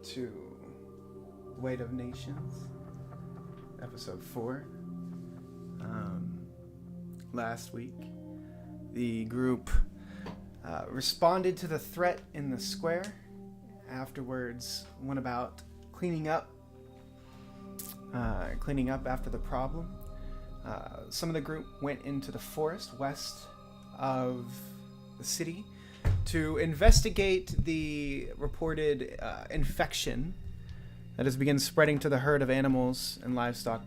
to Weight of Nations, episode 4. Last week, the group responded to the threat in the square. Afterwards, went about cleaning up after the problem. Some of the group went into the forest west of the city to investigate the reported infection that has begun spreading to the herd of animals and livestock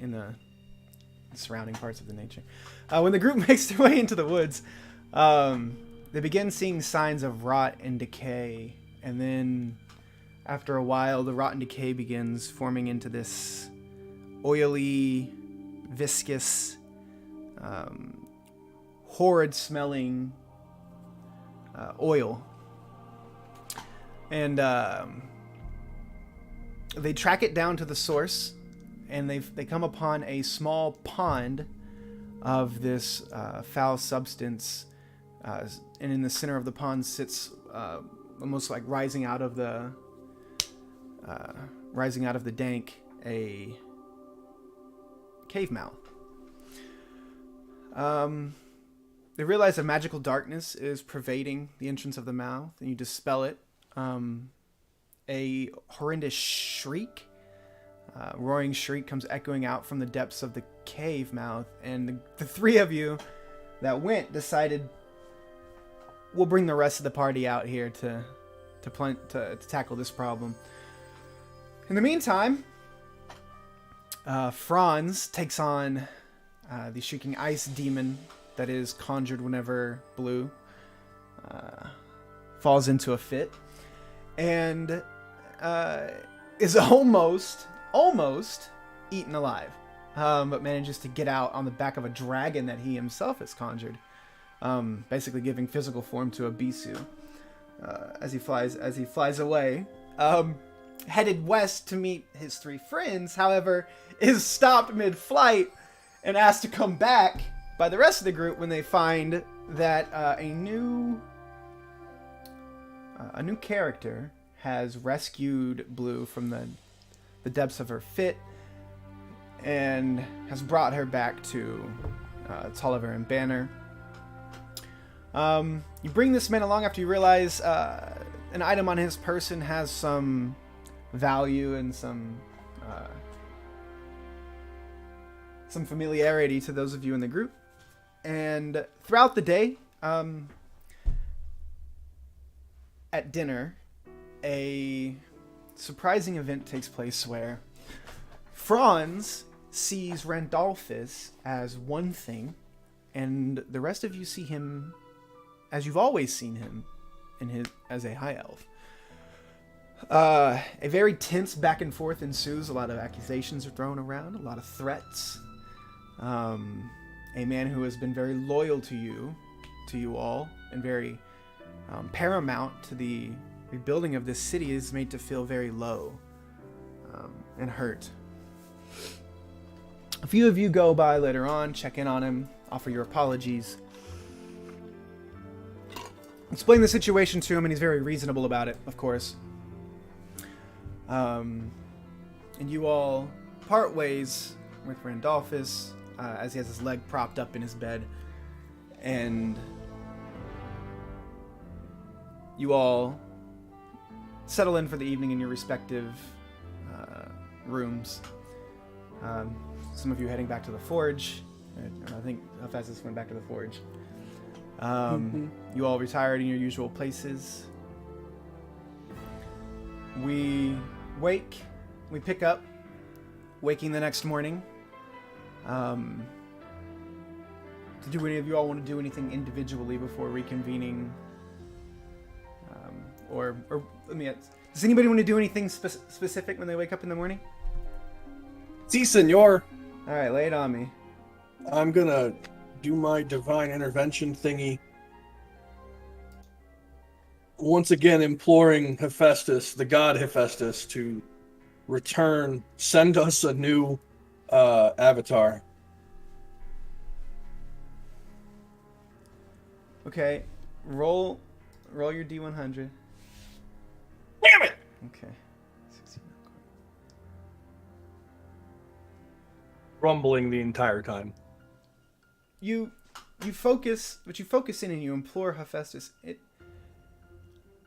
in the surrounding parts of the nature. When the group makes their way into the woods, they begin seeing signs of rot and decay, and then after a while, the rot and decay begins forming into this oily, viscous, horrid-smelling oil. And they track it down to the source, and they come upon a small pond of this foul substance, and in the center of the pond sits almost like rising out of the dank a cave mouth. They realize a magical darkness is pervading the entrance of the mouth, and you dispel it. A horrendous shriek, roaring shriek, comes echoing out from the depths of the cave mouth, and the three of you that went decided, we'll bring the rest of the party out here to tackle this problem. In the meantime, Franz takes on the shrieking ice demon that is conjured whenever Blue falls into a fit, and is almost eaten alive, but manages to get out on the back of a dragon that he himself has conjured, basically giving physical form to a Bisu as he flies away, headed west to meet his three friends. However, is stopped mid-flight and asked to come back by the rest of the group when they find that a new character has rescued Blue from the depths of her fit and has brought her back to Tolliver and Banner. You bring this man along after you realize an item on his person has some value and some familiarity to those of you in the group. And throughout the day, at dinner, a surprising event takes place where Franz sees Randolphus as one thing, and the rest of you see him as you've always seen him as a high elf. A very tense back and forth ensues. A lot of accusations are thrown around, a lot of threats. A man who has been very loyal to you all, and very paramount to the rebuilding of this city is made to feel very low and hurt. A few of you go by later on, check in on him, offer your apologies, explain the situation to him, and he's very reasonable about it, of course. And you all part ways with Randolphus as he has his leg propped up in his bed, and you all settle in for the evening in your respective rooms. Some of you heading back to the forge. I think Hephaestus went back to the forge. You all retired in your usual places. We pick up, waking the next morning. Do any of you all want to do anything individually before reconvening? Or let me ask, does anybody want to do anything specific when they wake up in the morning? Si, senor. Alright, lay it on me. I'm gonna do my divine intervention thingy. Once again, imploring Hephaestus, the god Hephaestus, to send us a new avatar. Okay, roll your D100. Okay. 16. Rumbling the entire time. You focus, but you focus in and you implore Hephaestus.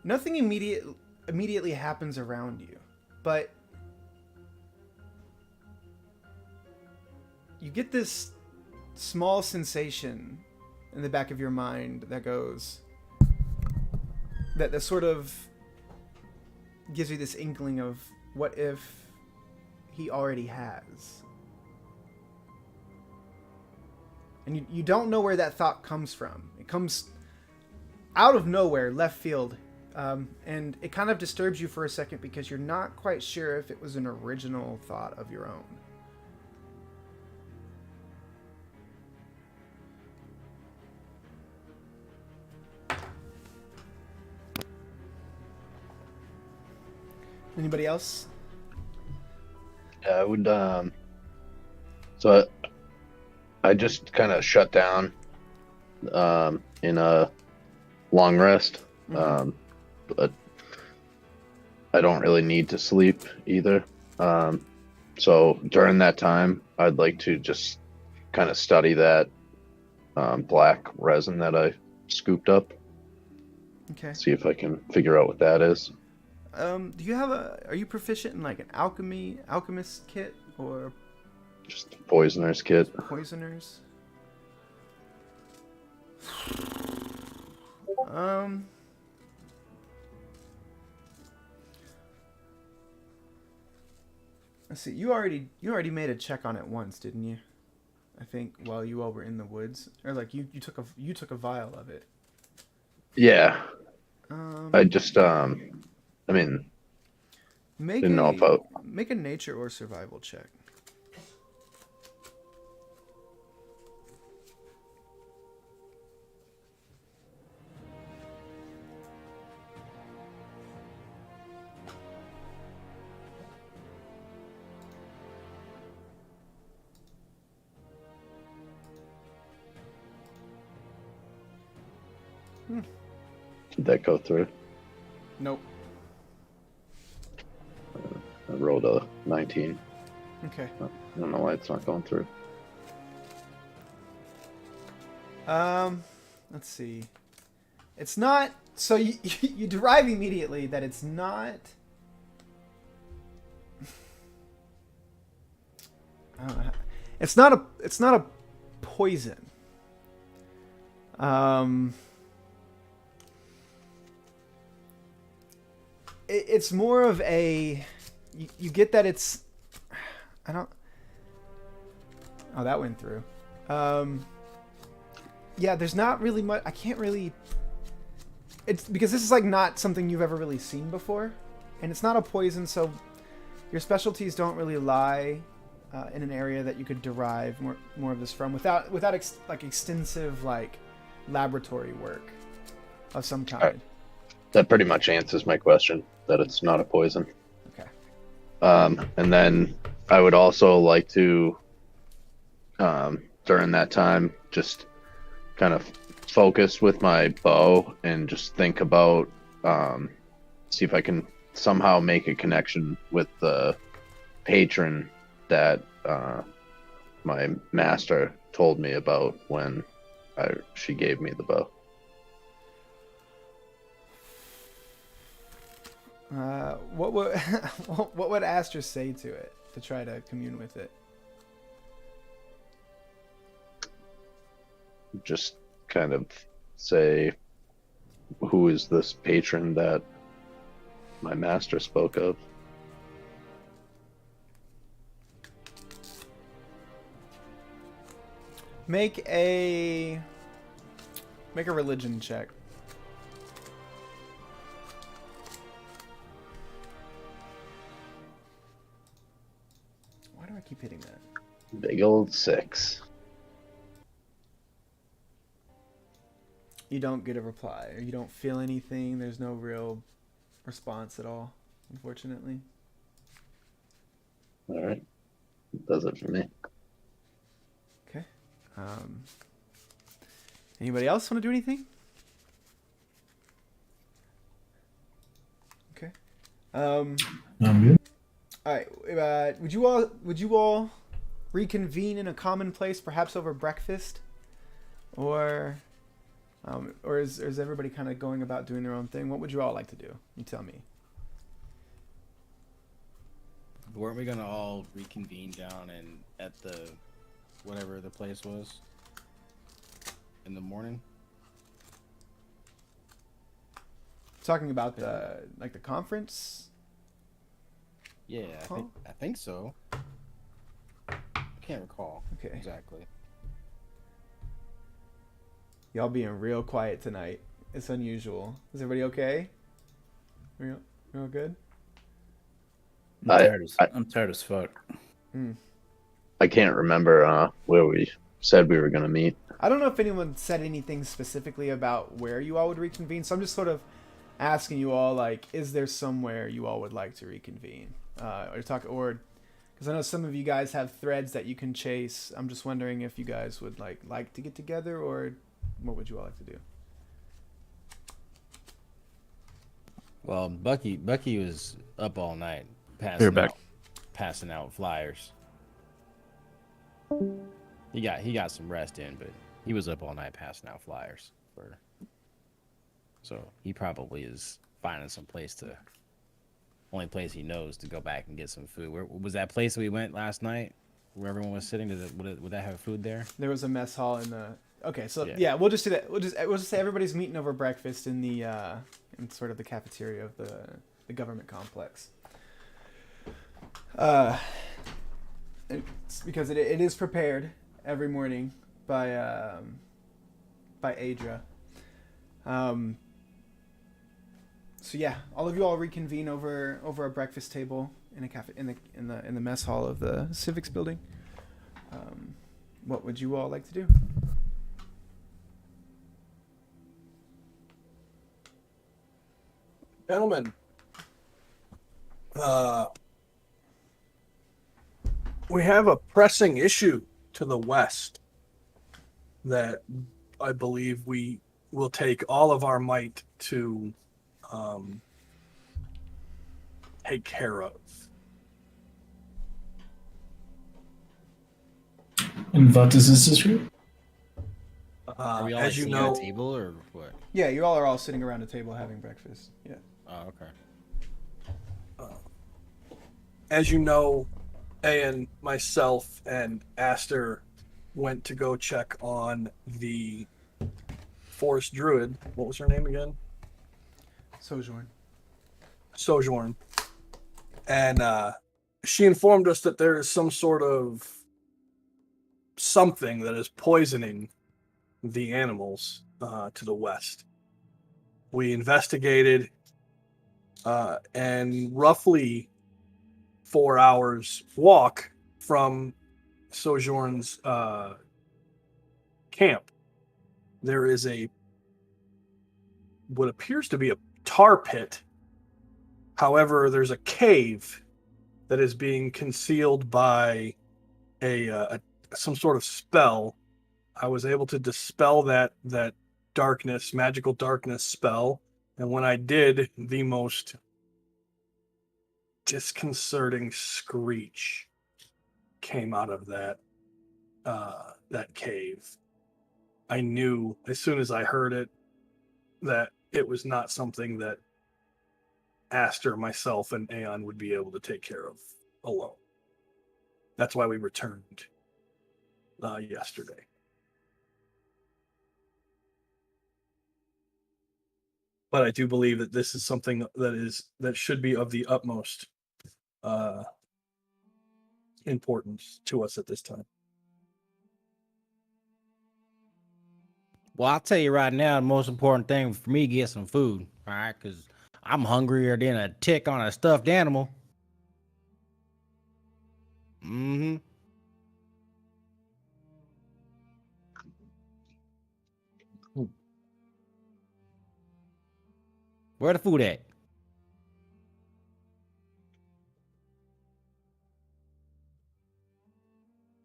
Nothing immediately happens around you, but you get this small sensation in the back of your mind that goes, that sort of gives you this inkling of what if he already has. And you don't know where that thought comes from. It comes out of nowhere, left field. And it kind of disturbs you for a second because you're not quite sure if it was an original thought of your own. Anybody else? Yeah, I would. So I just kind of shut down in a long rest. But I don't really need to sleep either. So during that time, I'd like to just kind of study that black resin that I scooped up. Okay. See if I can figure out what that is. Do you have are you proficient in like an alchemist kit or Just a poisoner's kit. poisoners? Let's see. You already made a check on it once, didn't you? I think while you all were in the woods, or like you took a vial of it. Yeah. I just I mean, Make didn't know if I... make a nature or survival check. Did that go through? Nope. I rolled a 19. Okay. I don't know why it's not going through. Let's see. It's not. So you derive immediately that it's not. I don't know. It's not a poison. It's more of a. You get that it's. I don't. Oh, that went through. Yeah, there's not really much. I can't really. It's because this is like not something you've ever really seen before, and it's not a poison, so your specialties don't really lie in an area that you could derive more of this from without extensive like laboratory work of some kind. Right. That pretty much answers my question, that it's not a poison. Okay. And then I would also like to, during that time, just kind of focus with my bow and just think about, see if I can somehow make a connection with the patron that my master told me about when she gave me the bow. What would what would Aster say to it to try to commune with it? Just kind of say, who is this patron that my master spoke of? Make a religion check. Why do I keep hitting that? Big old 6. You don't get a reply, or you don't feel anything. There's no real response at all, unfortunately. All right. Does it for me. Okay. Anybody else want to do anything? Okay. Um, I'm good. all right. Would you all reconvene in a common place, perhaps over breakfast, or is everybody kind of going about doing their own thing? What would you all like to do? You tell me. Weren't we gonna all reconvene down at the whatever the place was in the morning? Talking about the conference. Yeah, Huh? I think so. I can't recall Okay. exactly. Y'all being real quiet tonight. It's unusual. Is everybody okay? Real good? I- I'm tired as fuck. I can't remember where we said we were going to meet. I don't know if anyone said anything specifically about where you all would reconvene, so I'm just sort of asking you all, like, is there somewhere you all would like to reconvene? Because I know some of you guys have threads that you can chase. I'm just wondering if you guys would like to get together, or what would you all like to do? Well, Bucky was up all night You're back. passing out flyers. He got some rest in, but he was up all night passing out flyers. So he probably is finding some place only place he knows to go back and get some food. Where was that place we went last night, where everyone was sitting? Would that have food there? There was a mess hall in the. Okay, so Yeah. yeah, we'll just do that. We'll just say everybody's meeting over breakfast in the in sort of the cafeteria of the government complex. It's because it is prepared every morning by Adra. So yeah, all of you all reconvene over a breakfast table in a cafe in the mess hall of the civics building. What would you all like to do? Gentlemen, we have a pressing issue to the west that I believe we will take all of our might to take care of. And what is this issue? Are we all As you sitting know, at a table or what? Yeah, you all are all sitting around a table having breakfast. Yeah. Oh, okay. as you know, Ayan, myself, and Aster went to go check on the forest druid. What was her name again? Sojourn. Sojourn. And she informed us that there is some sort of something that is poisoning the animals to the west. We investigated, and roughly 4 hours walk from Sojourn's camp, there is what appears to be a tar pit. However, there's a cave that is being concealed by some sort of spell. I was able to dispel that darkness, magical darkness spell, and when I did, the most disconcerting screech came out of that cave. I knew as soon as I heard it that it was not something that Aster, myself, and Aeon would be able to take care of alone. That's why we returned yesterday. But I do believe that this is something that should be of the utmost importance to us at this time. Well, I'll tell you right now, the most important thing for me get some food, all right? Because I'm hungrier than a tick on a stuffed animal. Mm-hmm. Where the food at?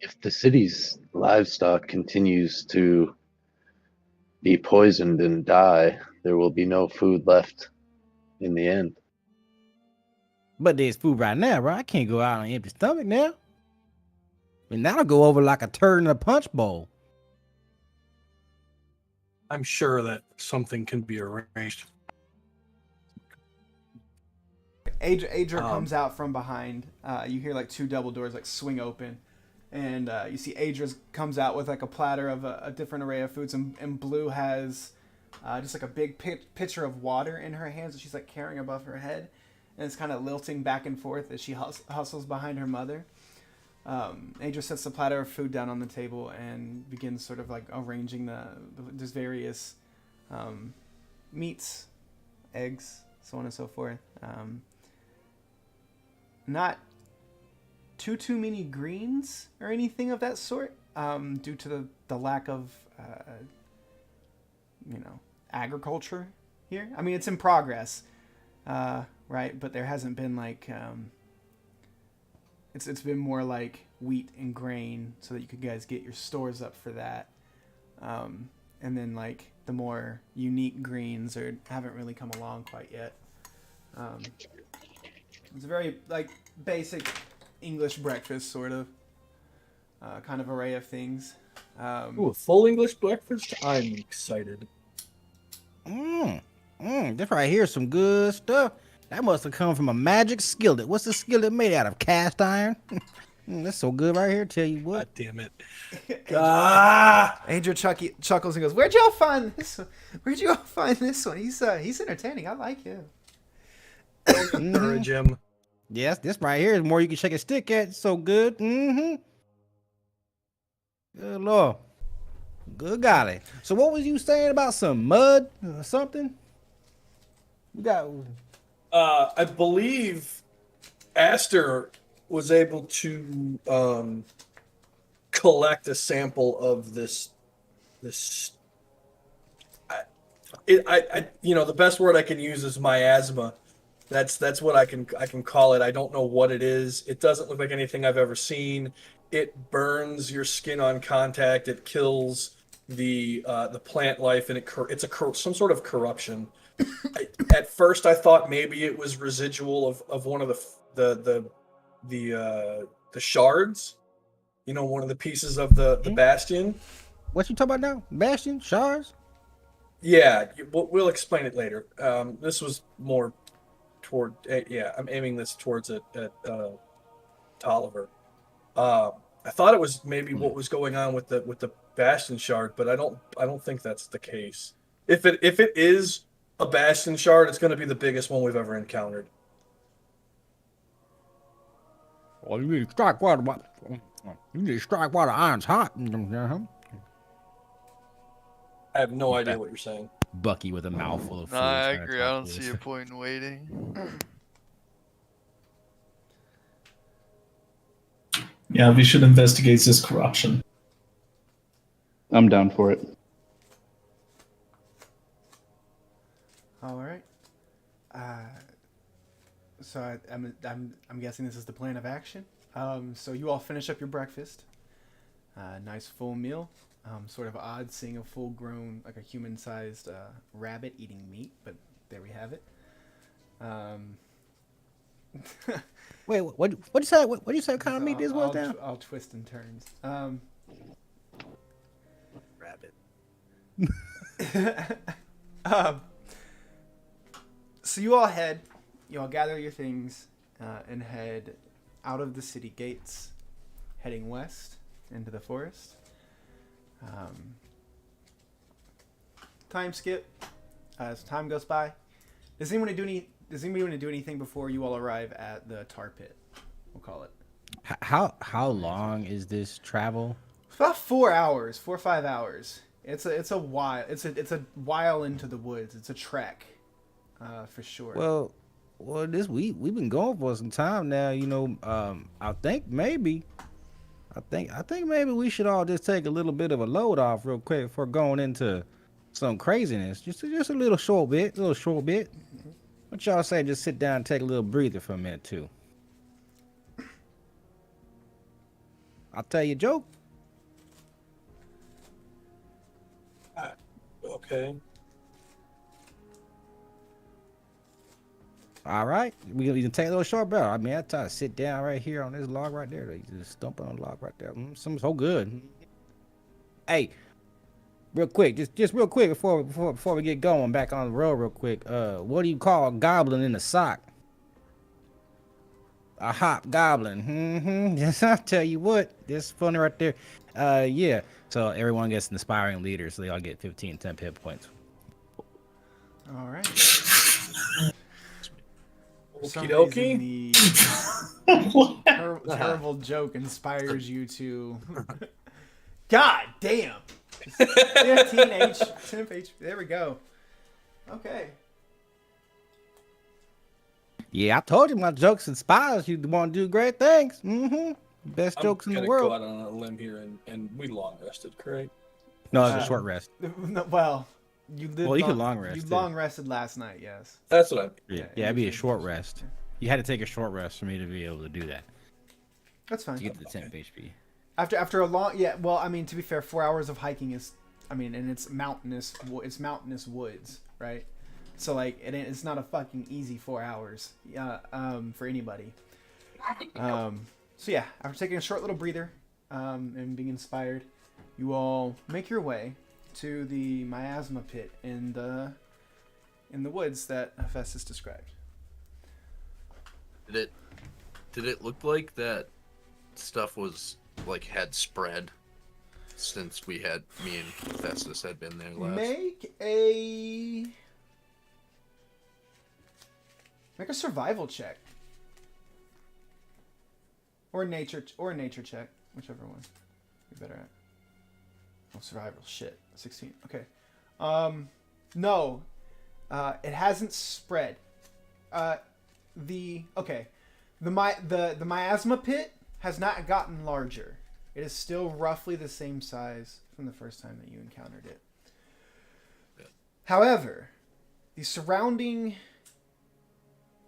If the city's livestock continues to be poisoned and die, there will be no food left in the end. But there's food right now, bro. I can't go out on an empty stomach now. And that'll go over like a turd in a punch bowl. I'm sure that something can be arranged. Adra comes out from behind. You hear like two double doors like swing open, and you see Adra comes out with like a platter of a different array of foods, and Blue has just like a big pitcher of water in her hands that she's like carrying above her head, and it's kind of lilting back and forth as she hustles behind her mother. Adra sets the platter of food down on the table and begins sort of like arranging there's various meats, eggs, so on and so forth. Not too many greens or anything of that sort, due to the lack of agriculture here. I mean, it's in progress, right? But there hasn't been like it's been more like wheat and grain, so that you could guys get your stores up for that. And then like the more unique greens haven't really come along quite yet. It's a very like basic English breakfast sort of kind of array of things. Ooh, a full English breakfast? I'm excited. This right here is some good stuff. That must have come from a magic skillet. What's the skillet made out of? Cast iron? That's so good right here, tell you what. God damn it. Andrew chuckles and goes, "Where'd y'all find this one? Where'd y'all find this one? He's entertaining. I like him." Encourage him. Yes, this right here is more you can shake a stick at. It's so good. Good Lord. Good golly. So what was you saying about some mud or something? You got... I believe Aster was able to collect a sample of this. The best word I can use is miasma. That's what I can call it. I don't know what it is. It doesn't look like anything I've ever seen. It burns your skin on contact. It kills the plant life, and it's some sort of corruption. At first, I thought maybe it was residual of one of the shards. One of the pieces of the bastion. What you talking about now? Bastion? Shards? Yeah, we'll explain it later. This was more toward. I'm aiming this towards at Tolliver. I thought it was maybe what was going on with the bastion shard, but I don't think that's the case. If it is a bastion shard, it's going to be the biggest one we've ever encountered. Well, you need to strike while the iron's hot. I have no idea what you're saying. Bucky with a mouthful of food. No, I agree. I don't see a point in waiting. Yeah, we should investigate this corruption. I'm down for it. All right. So I'm guessing this is the plan of action. So you all finish up your breakfast. Nice full meal. Sort of odd seeing a full-grown, like a human-sized rabbit eating meat, but there we have it. Wait, what you say? What you say? What kind of meat this was now? I'll twist and turns. Rabbit. So you all gather your things and head out of the city gates, heading west into the forest. Time skip. As time goes by, does anybody want to do anything before you all arrive at the tar pit? We'll call it. How long is this travel? It's about 4 hours, 4 or 5 hours. It's a while. It's a while into the woods. It's a trek, for sure. Well, we've been going for some time now. I think maybe we should all just take a little bit of a load off real quick before going into some craziness. Just a little short bit. What y'all say? Just sit down and take a little breather for a minute too. I'll tell you a joke. Okay. All right, we can take a little short bell. I mean, I try to sit down right here on this log right there. They just stump on the log right there. Something's so good. Hey, real quick, just real quick before we get going back on the road real quick. What do you call a goblin in a sock? A hobgoblin. Yes, I'll tell you what. This funny right there. Yeah. So everyone gets inspiring leader, so they all get 15 10 hit points. All right. For some Okie reason, dokie. the terrible joke inspires you to. God damn. 15 H, 10 H. There we go. Okay. Yeah, I told you my jokes inspires you to want to do great things. Best jokes in the Go world. out on a limb here, and we long rested, correct? No, it's a short rest. No, well, you can long rest, You too. long rested last night, yes. That's what I mean. Yeah, it'd be a short rest. You had to take a short rest for me to be able to do that. That's fine. To get to the 10 HP. After a long, yeah. Well, I mean, to be fair, 4 hours of hiking is, I mean, and it's mountainous woods, right? So like, it's not a fucking easy 4 hours, for anybody. So yeah, after taking a short little breather, and being inspired, you all make your way to the miasma pit in the woods that Hephaestus described. Did it look like that stuff was like had spread since me and Hephaestus had been there last? Make a survival check. Or a nature check, whichever one you're better at. Oh, survival, shit. 16. Okay. No. It hasn't spread. The miasma pit has not gotten larger. It is still roughly the same size from the first time that you encountered it. Yeah. However, the surrounding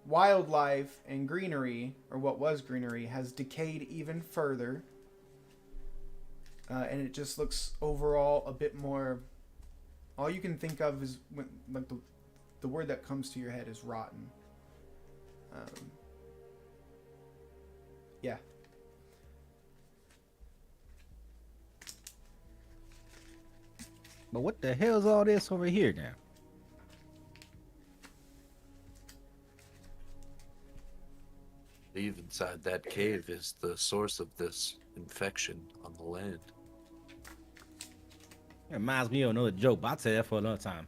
wildlife and greenery, or what was greenery, has decayed even further. And it just looks overall a bit more... All you can think of is, like, the word that comes to your head is rotten. Yeah. But what the hell is all this over here now? I believe inside that cave is the source of this infection on the land. It reminds me of another joke, but I'll tell you that for another time.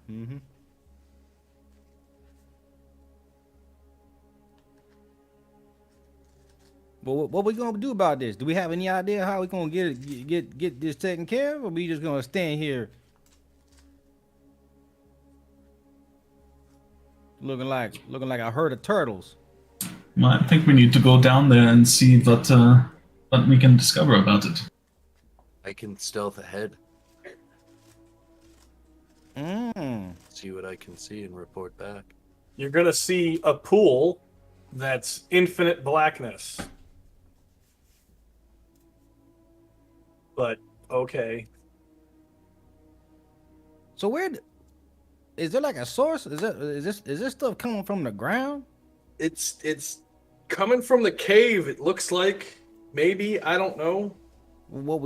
But what we gonna do about this? Do we have any idea how we gonna get this taken care of, or we just gonna stand here looking like a herd of turtles? Well, I think we need to go down there and see what we can discover about it. I can stealth ahead, see what I can see, and report back. You're gonna see a pool that's infinite blackness. But okay. So is there like a source? Is this stuff coming from the ground? It's coming from the cave, it looks like. Maybe, I don't know. What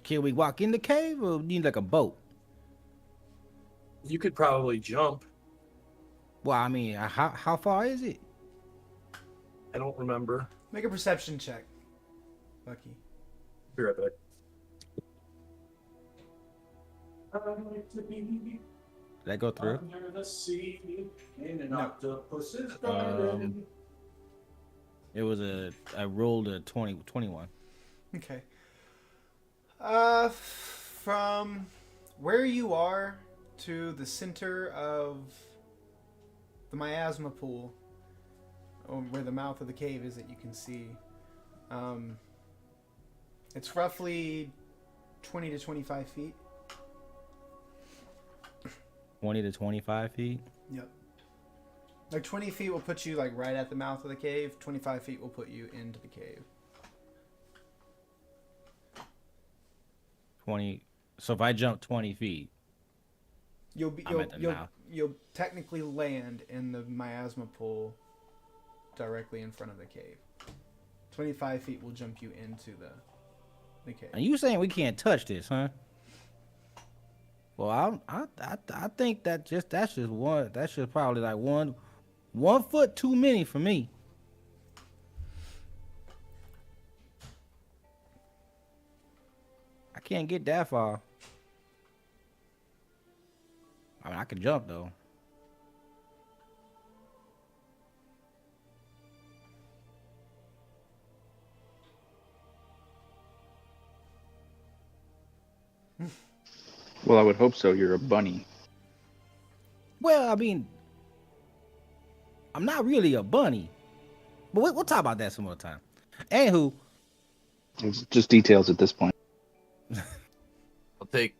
can we walk in the cave, or we need like a boat? You could probably jump. Well, I mean, how far is it? I don't remember. Make a perception check, Lucky. Be right back. Did that go through? Under the sea, in an No. octopus's garden. It was I rolled a 21. Okay. From where you are to the center of the miasma pool, or where the mouth of the cave is that you can see, it's roughly 20 to 25 feet. 20 to 25 feet. Yep. Like 20 feet will put you like right at the mouth of the cave. 25 feet will put you into the cave. 20. So if I jump 20 feet, You'll be I'm at the mouth. you'll technically land in the miasma pool directly in front of the cave. 25 feet will jump you into the cave. And you saying we can't touch this, huh? Well, I think that's just one. That's just probably like one foot too many for me. I can't get that far. I mean, I can jump though. Well, I would hope so. You're a bunny. Well, I mean, I'm not really a bunny, but we'll talk about that some other time. Anywho, It's just details at this point. I'll take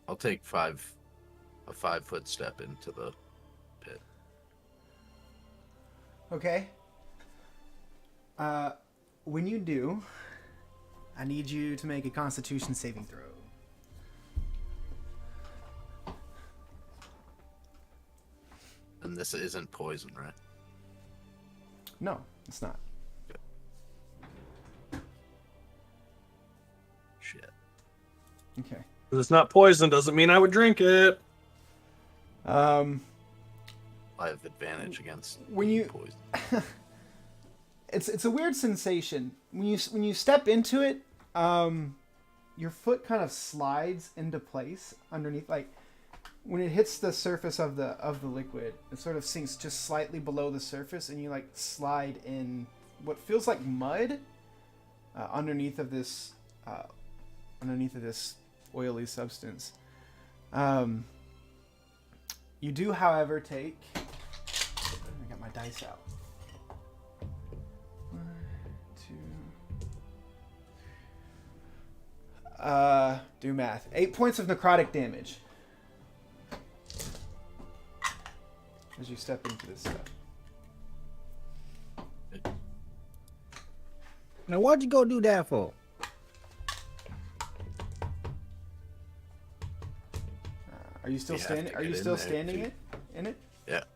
a 5-foot step into the pit. Okay. When you do, I need you to make a Constitution saving throw. And this isn't poison, right? No, it's not. Shit. Okay. If it's not poison, doesn't mean I would drink it. I have advantage against When being you- poison. It's a weird sensation when you step into it. Your foot kind of slides into place underneath. Like when it hits the surface of the liquid, it sort of sinks just slightly below the surface, and you like slide in what feels like mud underneath of this oily substance. You do, however, take. I got my dice out. 1, 2. Do math. 8 points of necrotic damage as you step into this stuff. now what'd you go do that for? Are you still You have standing? to Are you get in still there, standing dude. in it?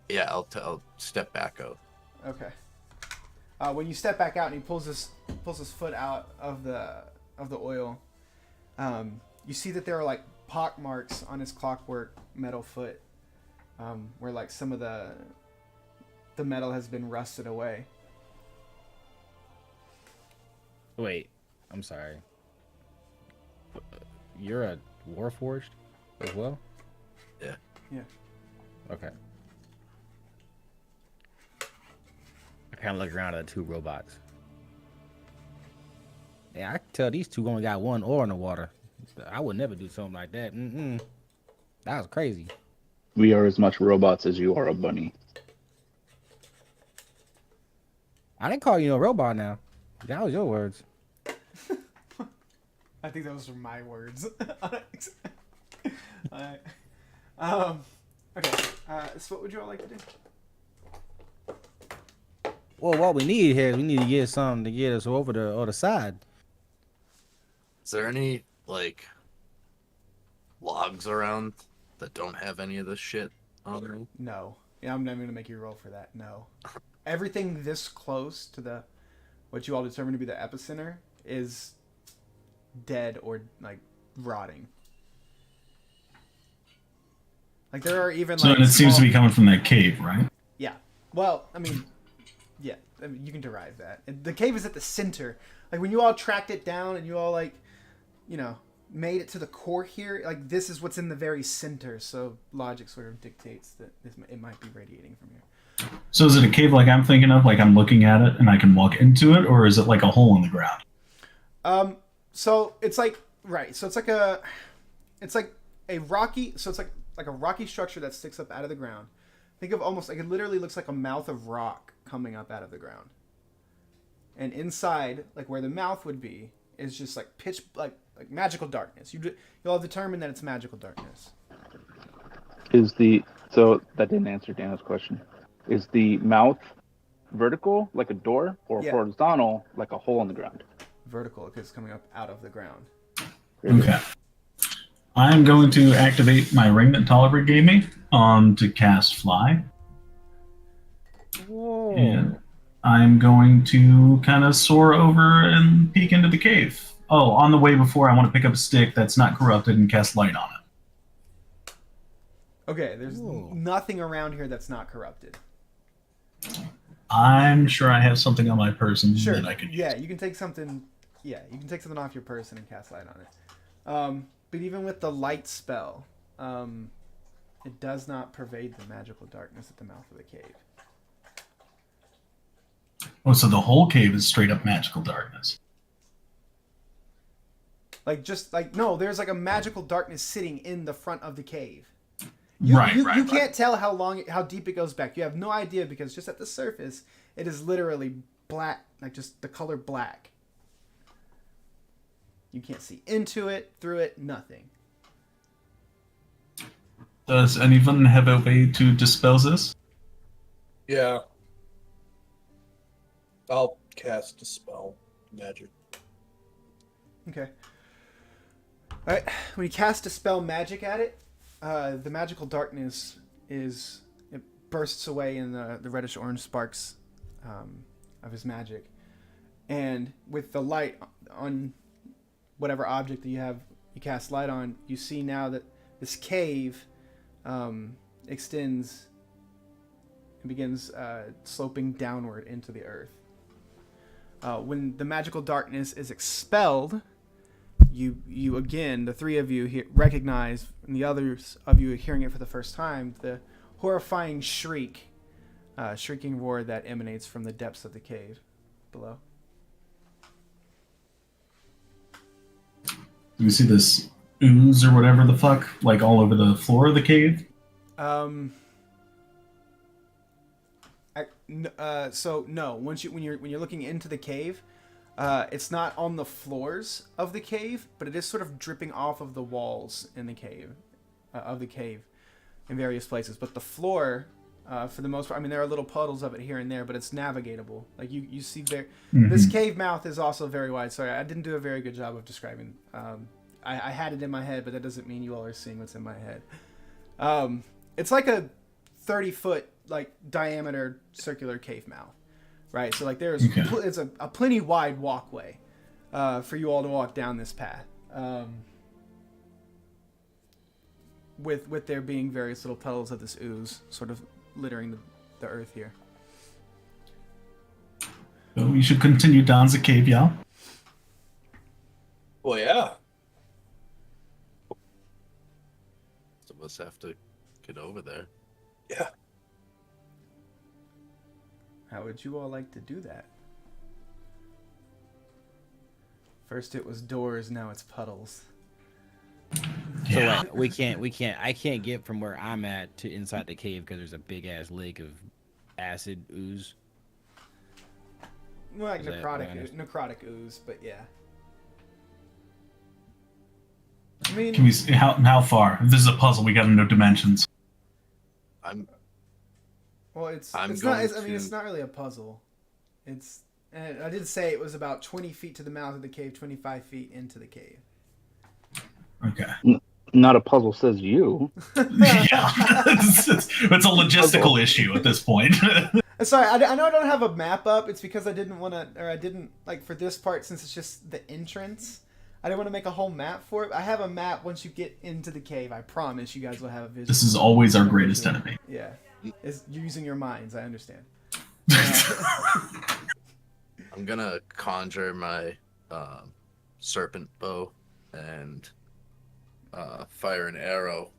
Yeah. I'll step back out. Okay. When you step back out and he pulls his foot out of the oil, you see that there are like pock marks on his clockwork metal foot, where like some of the metal has been rusted away. Wait, I'm sorry. You're a Warforged as well? Yeah. Yeah. Okay. I kind of look around at the two robots. Yeah, I can tell these two only got one oar in the water. I would never do something like that. That was crazy. We are as much robots as you are a bunny. I didn't call you a robot now. That was your words. I think those were my words. Alright. Okay. So what would you all like to do? Well, what we need here is we need to get something to get us over the other side. Is there any like logs around that don't have any of this shit on them? No. Yeah, I'm not even gonna make you roll for that. No. Everything this close to what you all determine to be the epicenter is dead or like rotting. Like there are even So like it seems to small- be coming from that cave, right? Yeah. Well, I mean, yeah, I mean, you can derive that. The cave is at the center. Like when you all tracked it down and you all like, made it to the core here. Like this is what's in the very center. So logic sort of dictates that it might be radiating from here. So is it a cave like I'm thinking of, like I'm looking at it and I can walk into it, or is it like a hole in the ground? So it's like right. So it's like a rocky. So it's like a rocky structure that sticks up out of the ground. Think of almost like it literally looks like a mouth of rock coming up out of the ground. And inside, like where the mouth would be, is just like pitch like magical darkness. You'll all determine that it's magical darkness. So that didn't answer Dana's question. Is the mouth vertical like a door or Yeah. horizontal like a hole in the ground? Vertical because it's coming up out of the ground. Okay. I'm going to activate my ring that Tolliver gave me to cast Fly. Whoa. And I'm going to kind of soar over and peek into the cave. Oh, on the way before, I want to pick up a stick that's not corrupted and cast light on it. Okay, there's Whoa. nothing around here that's not corrupted. I'm sure I have something on my person Sure. that I could use. Yeah, you can take something. Yeah, you can take something off your person and cast light on it. But even with the light spell, it does not pervade the magical darkness at the mouth of the cave. Oh, so the whole cave is straight up magical darkness. Like just like no, there's like a magical darkness sitting in the front of the cave. Right. You can't tell how deep it goes back. You have no idea because just at the surface, it is literally black, like just the color black. You can't see into it, through it, nothing. Does anyone have a way to dispel this? Yeah. I'll cast a spell. Magic. Okay. All right. When you cast a spell magic at it, the magical darkness it bursts away in the reddish orange sparks of his magic, and with the light on whatever object that you cast light on, you see now that this cave extends and begins sloping downward into the earth. When the magical darkness is expelled, you again, the three of you recognize, and the others of you hearing it for the first time, the horrifying shrieking roar that emanates from the depths of the cave below. Do we see this ooze or whatever the fuck, like all over the floor of the cave? So no. When you're looking into the cave, it's not on the floors of the cave, but it is sort of dripping off of the walls in the cave, in various places. But the floor, for the most part, I mean, there are little puddles of it here and there, but it's navigable. Like you see there, this cave mouth is also very wide. Sorry, I didn't do a very good job of describing. I had it in my head, but that doesn't mean you all are seeing what's in my head. It's like a 30-foot like diameter circular cave mouth, right? So like there's it's a plenty wide walkway for you all to walk down this path. With there being various little puddles of this ooze sort of littering the earth here. So we should continue down the cave, yeah? Well, yeah. Some of us have to get over there. Yeah. How would you all like to do that? First it was doors, now it's puddles. Yeah. So I can't get from where I'm at to inside the cave because there's a big ass lake of acid ooze. More like Is that necrotic ooze, but yeah. I mean, Can we see how far? If this is a puzzle, we gotta know dimensions. well, it's I'm not. going I mean, it's to- not really a puzzle. It's. And I did say it was about 20 feet to the mouth of the cave, 25 feet into the cave. Okay. Not a puzzle, says you. Yeah. it's a logistical issue at this point. Sorry, I know I don't have a map up. It's because I didn't want to, or I didn't like for this part since it's just the entrance. I didn't want to make a whole map for it. I have a map once you get into the cave. I promise you guys will have a vision. This is always our greatest enemy. Yeah, is using your minds. I understand. I'm gonna conjure my serpent bow and fire an arrow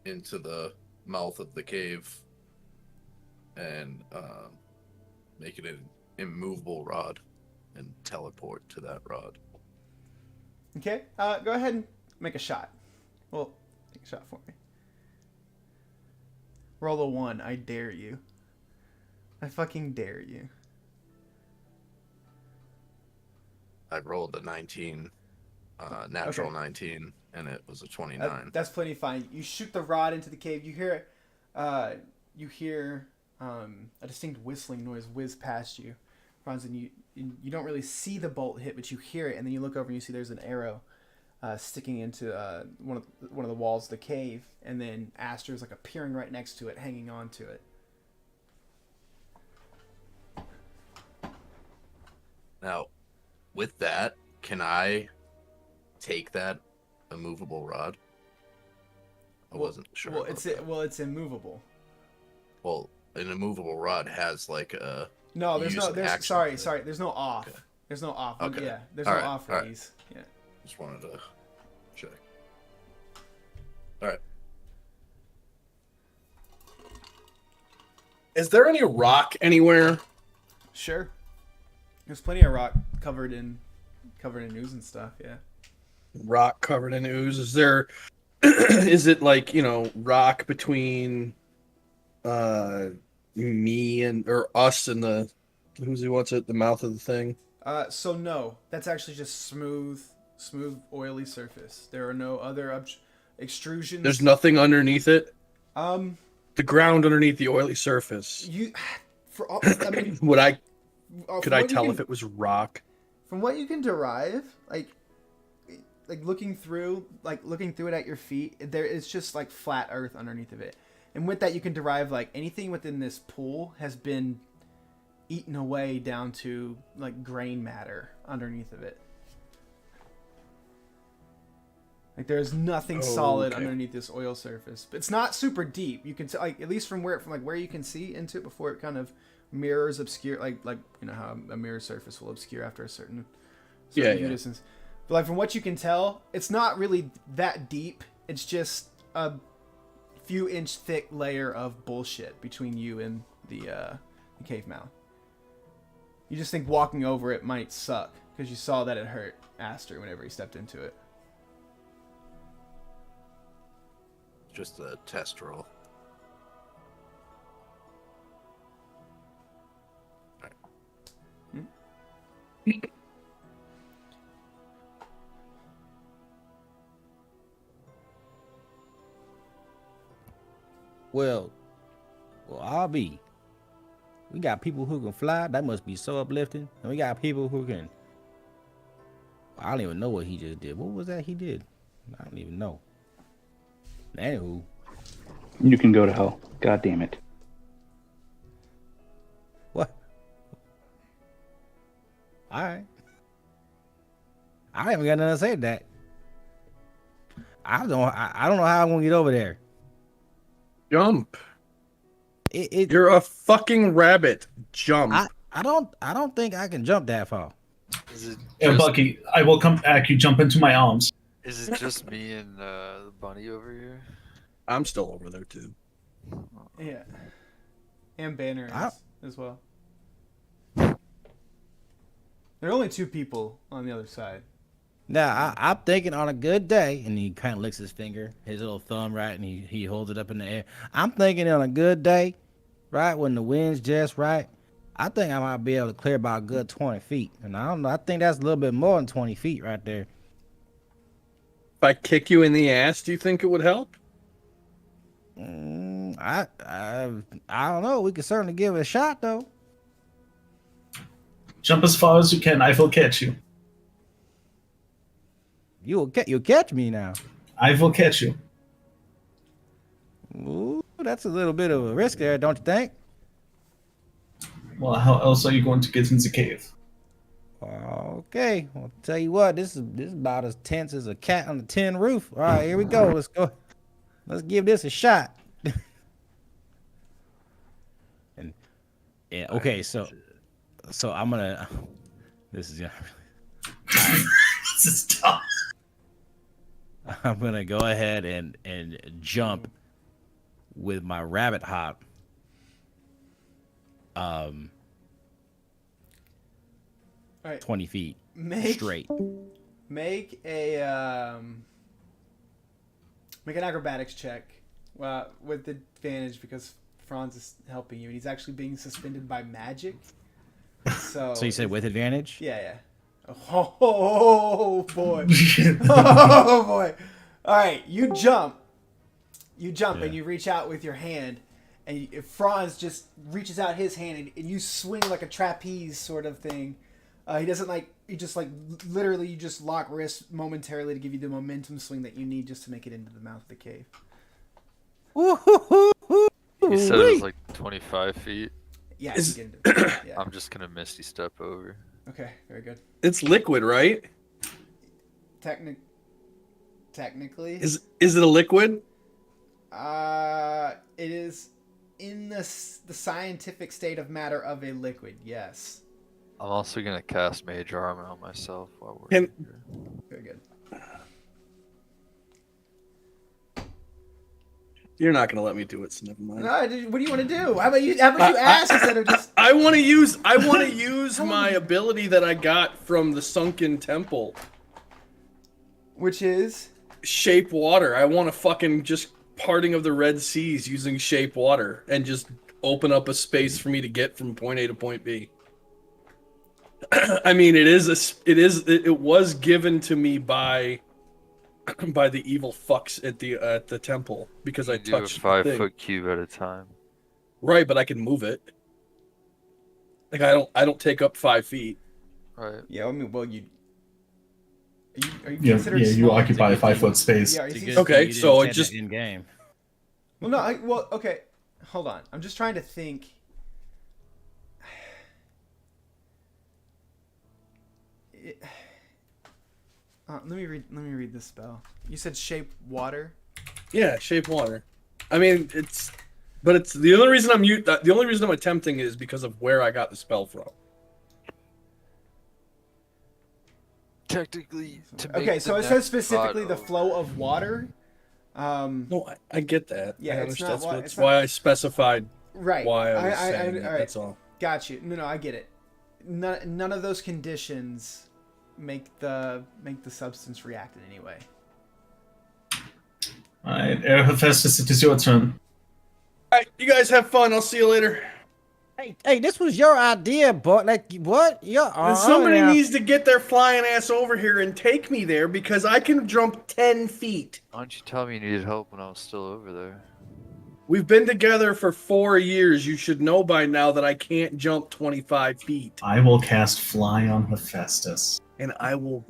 into the mouth of the cave and make it an immovable rod and teleport to that rod. Okay, go ahead and make a shot. Well, make a shot for me. Roll a 1. I dare you. I fucking dare you. I rolled a 19, natural Okay. 19, and it was a 29. That's plenty fine. You shoot the rod into the cave. You hear a distinct whistling noise whiz past you, Franz, and you don't really see the bolt hit, but you hear it, and then you look over and you see there's an arrow sticking into one of the walls of the cave, and then Aster is like appearing right next to it, hanging on to it. Now, with that, can I take that immovable rod? I wasn't sure. Well, about it's immovable. Well, an immovable rod has like a. No, there's use no. an There's action sorry, for it. sorry. There's no off. Okay. There's no off. Okay. Yeah, there's All no right, off for all right. these. Yeah. Just wanted to check. All right. Is there any rock anywhere? Sure. There's plenty of rock covered in ooze and stuff. Yeah. Rock covered in ooze. Is there? Is it like, rock between me and or us and the the mouth of the thing? So no, that's actually just smooth, oily surface. There are no other extrusions. There's nothing underneath it. The ground underneath the oily surface. I mean, could I tell if it was rock? From what you can derive, like looking through it at your feet, there is just like flat earth underneath of it. And with that, you can derive like anything within this pool has been eaten away down to like grain matter underneath of it. Like there's nothing solid underneath this oil surface. But it's not super deep. You can at least from where you can see into it before it kind of mirrors obscure like how a mirror surface will obscure after a certain distance. But like from what you can tell, it's not really that deep. It's just a few inch thick layer of bullshit between you and the cave mouth. You just think walking over it might suck because you saw that it hurt Aster whenever he stepped into it. Just a test roll. Well, I'll be. We got people who can fly. That must be so uplifting. And we got people who can. I don't even know what he just did. What was that he did? I don't even know. Anywho. You can go to hell. God damn it. What? All right. I haven't got nothing to say to that. I don't know how I'm gonna get over there. Jump. You're a fucking rabbit. Jump. I don't think I can jump that far. Yeah, Bucky, I will come back. You jump into my arms. Is it just me and the bunny over here? I'm still over there too. Yeah. And Banner as well. There are only two people on the other side. Now, I'm thinking on a good day, and he kind of licks his finger, his little thumb, right, and he holds it up in the air. I'm thinking on a good day, right, when the wind's just right, I think I might be able to clear about a good 20 feet. And I don't know, I think that's a little bit more than 20 feet right there. If I kick you in the ass, do you think it would help? I don't know. We could certainly give it a shot, though. Jump as far as you can. I will catch you. You'll catch me now. I will catch you. Ooh, that's a little bit of a risk there, don't you think? Well, how else are you going to get into the cave? Okay, I'll tell you what. This is about as tense as a cat on the tin roof. All right, here we go. Let's go. Let's give this a shot. And yeah, okay. So I'm gonna. This is gonna. This is tough. I'm gonna go ahead and jump with my rabbit hop. 20 feet straight. Make an acrobatics check with advantage because Franz is helping you and he's actually being suspended by magic. So you said with advantage? Yeah. Oh boy. Oh boy. All right, you jump and you reach out with your hand, and Franz just reaches out his hand and you swing like a trapeze sort of thing He doesn't like. He just like literally you just lock wrists momentarily to give you the momentum swing that you need just to make it into the mouth of the cave. You said it was like 25 feet. Yeah, Is- you get into it. Yeah. I'm just gonna misty step over. Okay, very good. It's liquid, right? Technically, Is it a liquid? it is in the scientific state of matter of a liquid. Yes. I'm also gonna cast Mage Armor on myself while we're Can- here. Very good. You're not gonna let me do it, so never mind. No, what do you want to do? How about you ask instead of just? I want to use my ability that I got from the sunken temple. Which is? Shape water. I want to fucking just parting of the Red Seas using shape water and just open up a space for me to get from point A to point B. I mean, it was given to me by the evil fucks at the temple because I You do a touched the 5 thing. foot cube at a time. Right, but I can move it. Like I don't take up 5 feet. Right. Yeah, I mean, well, you. Are you Yeah, considered you small? occupy a 5-foot space. Yeah, It's a you good see- Okay, thing you so didn't it say just- that in game. Well, no, okay. Hold on. I'm just trying to think. Let me read this spell. You said shape water. Yeah, shape water. I mean, it's the only reason I'm attempting it is because of where I got the spell from. Technically, to make Okay, the so it next says specifically the spot flow of water. No, I get that. Yeah, I it's not understand. why- That's it's why I specified Right. why I was saying that. all right. That's all. Got you. No, I get it. None of those conditions make the substance react in any way. Alright, Hephaestus, it is your turn. All right, you guys have fun. I'll see you later. Hey, this was your idea, but like, what? And somebody needs to get their flying ass over here and take me there because I can jump 10 feet. Why don't you tell me you needed help when I was still over there? We've been together for 4 years. You should know by now that I can't jump 25 feet. I will cast Fly on Hephaestus. And I will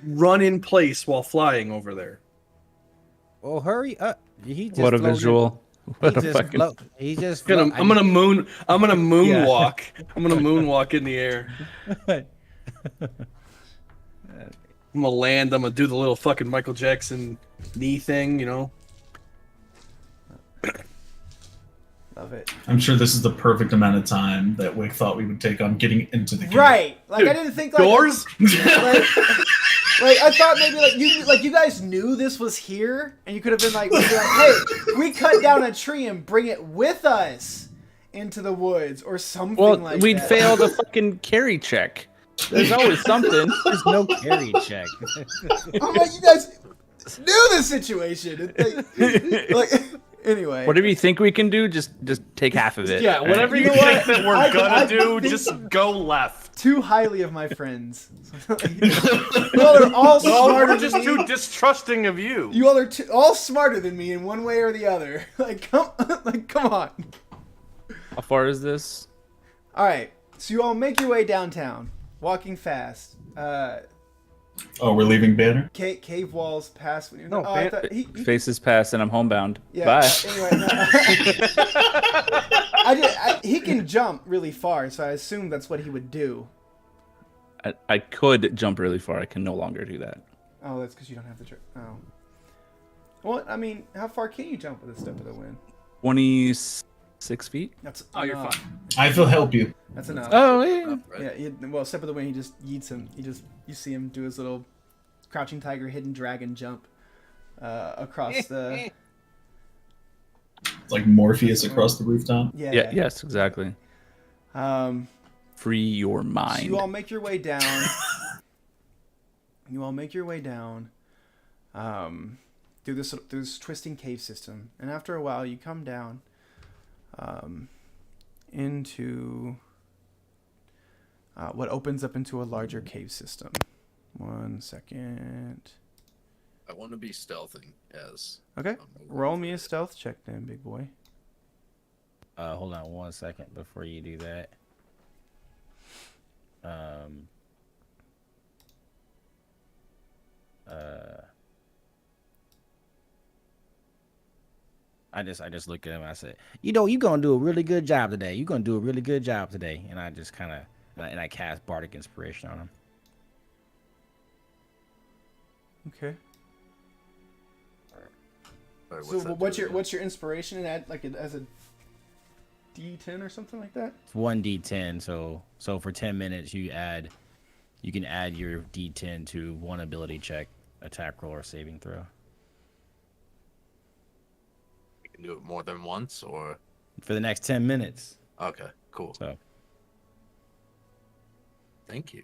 run in place while flying over there. Oh, hurry up! He just What a floated- visual. What a He just fucking. He just. I'm gonna moonwalk. I'm gonna moonwalk in the air. moon. I'm gonna land. I'm gonna do the little fucking Michael Jackson knee thing, you know. Love it. I'm sure this is the perfect amount of time that Wick thought we would take on getting into the game. Right. Like Dude, I didn't think like Doors. like I thought maybe you guys knew this was here and you could have been like, hey, we cut down a tree and bring it with us into the woods or something Well, like we'd that. fail the fucking carry check. There's always something. There's no carry check. I'm like, you guys knew the situation. It's like anyway. Whatever you think we can do, just take half of it. Yeah, all right? whatever you know think what? that we're I gonna do, think just go left. Too highly of my friends. You all are all No, smarter we're just than too me. distrusting of you. You all are all smarter than me in one way or the other. Like come on. How far is this? All right. So you all make your way downtown, walking fast. Oh, we're leaving Banner? Cave walls past. No, I thought he Faces past and I'm homebound. yeah. Bye. Anyway, he can jump really far, so I assume that's what he would do. I could jump really far. I can no longer do that. Oh, that's because you don't have the trip. Oh. Well, I mean, how far can you jump with a step of the wind? 26 feet? That's Oh, you're enough. fine. I will help you. That's enough. Oh, yeah. Yeah. Well, step of the wind. He just yeets him. You see him do his little crouching tiger, hidden dragon jump across the. Like Morpheus across the rooftop. Yeah. Yeah, yes, exactly. So Free your mind. you all make your way down. Through this twisting cave system, and after a while, you come down into what opens up into a larger cave system. 1 second. I want to be stealthing as. Okay, roll me a stealth check, then, big boy. Hold on 1 second before you do that. Um. I just look at him and I said, you're gonna do a really good job today. You're gonna do a really good job today. And I just kind of and I cast Bardic Inspiration on him. Okay. All right, So that what's do your again? what's your inspiration? Add like as a D10 or something like that? It's 1d10. So for 10 minutes, you can add your d10 to one ability check, attack roll, or saving throw. You can do it more than once, or For the next 10 minutes. okay, cool. So Thank you.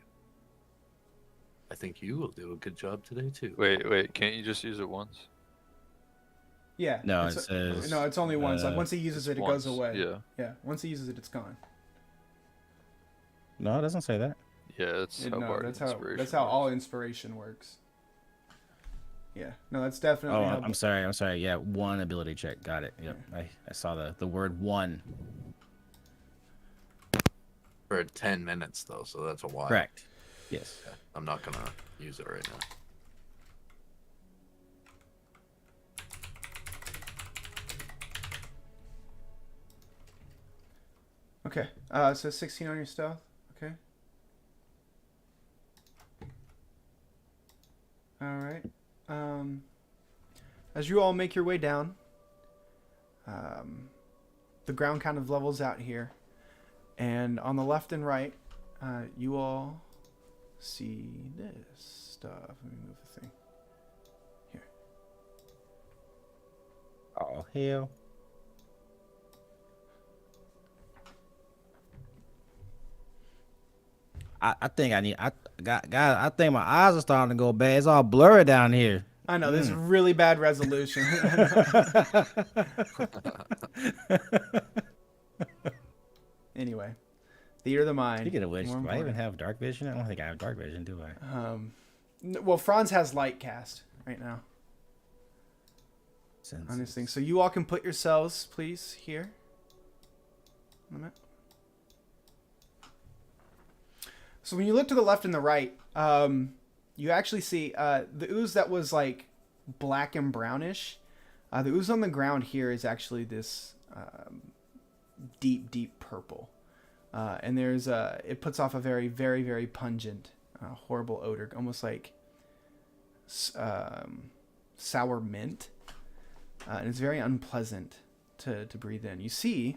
I think you will do a good job today too. Wait, can't you just use it once? Yeah. No, it's it says, no. It's only once. Like once he uses it, it goes Once, away. Yeah. Yeah. Once he uses it, it's gone. no, it doesn't say that. Yeah, that's how No, Bardic Inspiration that's how all works. inspiration works. Yeah. No, that's definitely. Oh, how, I'm sorry. Yeah, one ability check. Got it. Yep. I saw the word one. For 10 minutes though, so that's a while. Correct. Yes. Okay, I'm not gonna use it right now. Okay. So 16 on your stealth. Okay. All right. As you all make your way down, the ground kind of levels out here, and on the left and right, you all see this stuff. Let me move the thing. Here. Oh hell. I think I think my eyes are starting to go bad. It's all blurry down here. I know this is really bad resolution. Anyway, theater of the mind. Speaking of which, more do I even important. have dark vision? I don't think I have dark vision, do I? Well, Franz has light cast right now on this thing. So you all can put yourselves, please, here. On the map. So when you look to the left and the right, you actually see the ooze that was like black and brownish. The ooze on the ground here is actually this deep, deep purple. And there's it puts off a very, very, very pungent, horrible odor, almost like sour mint. And it's very unpleasant to breathe in. You see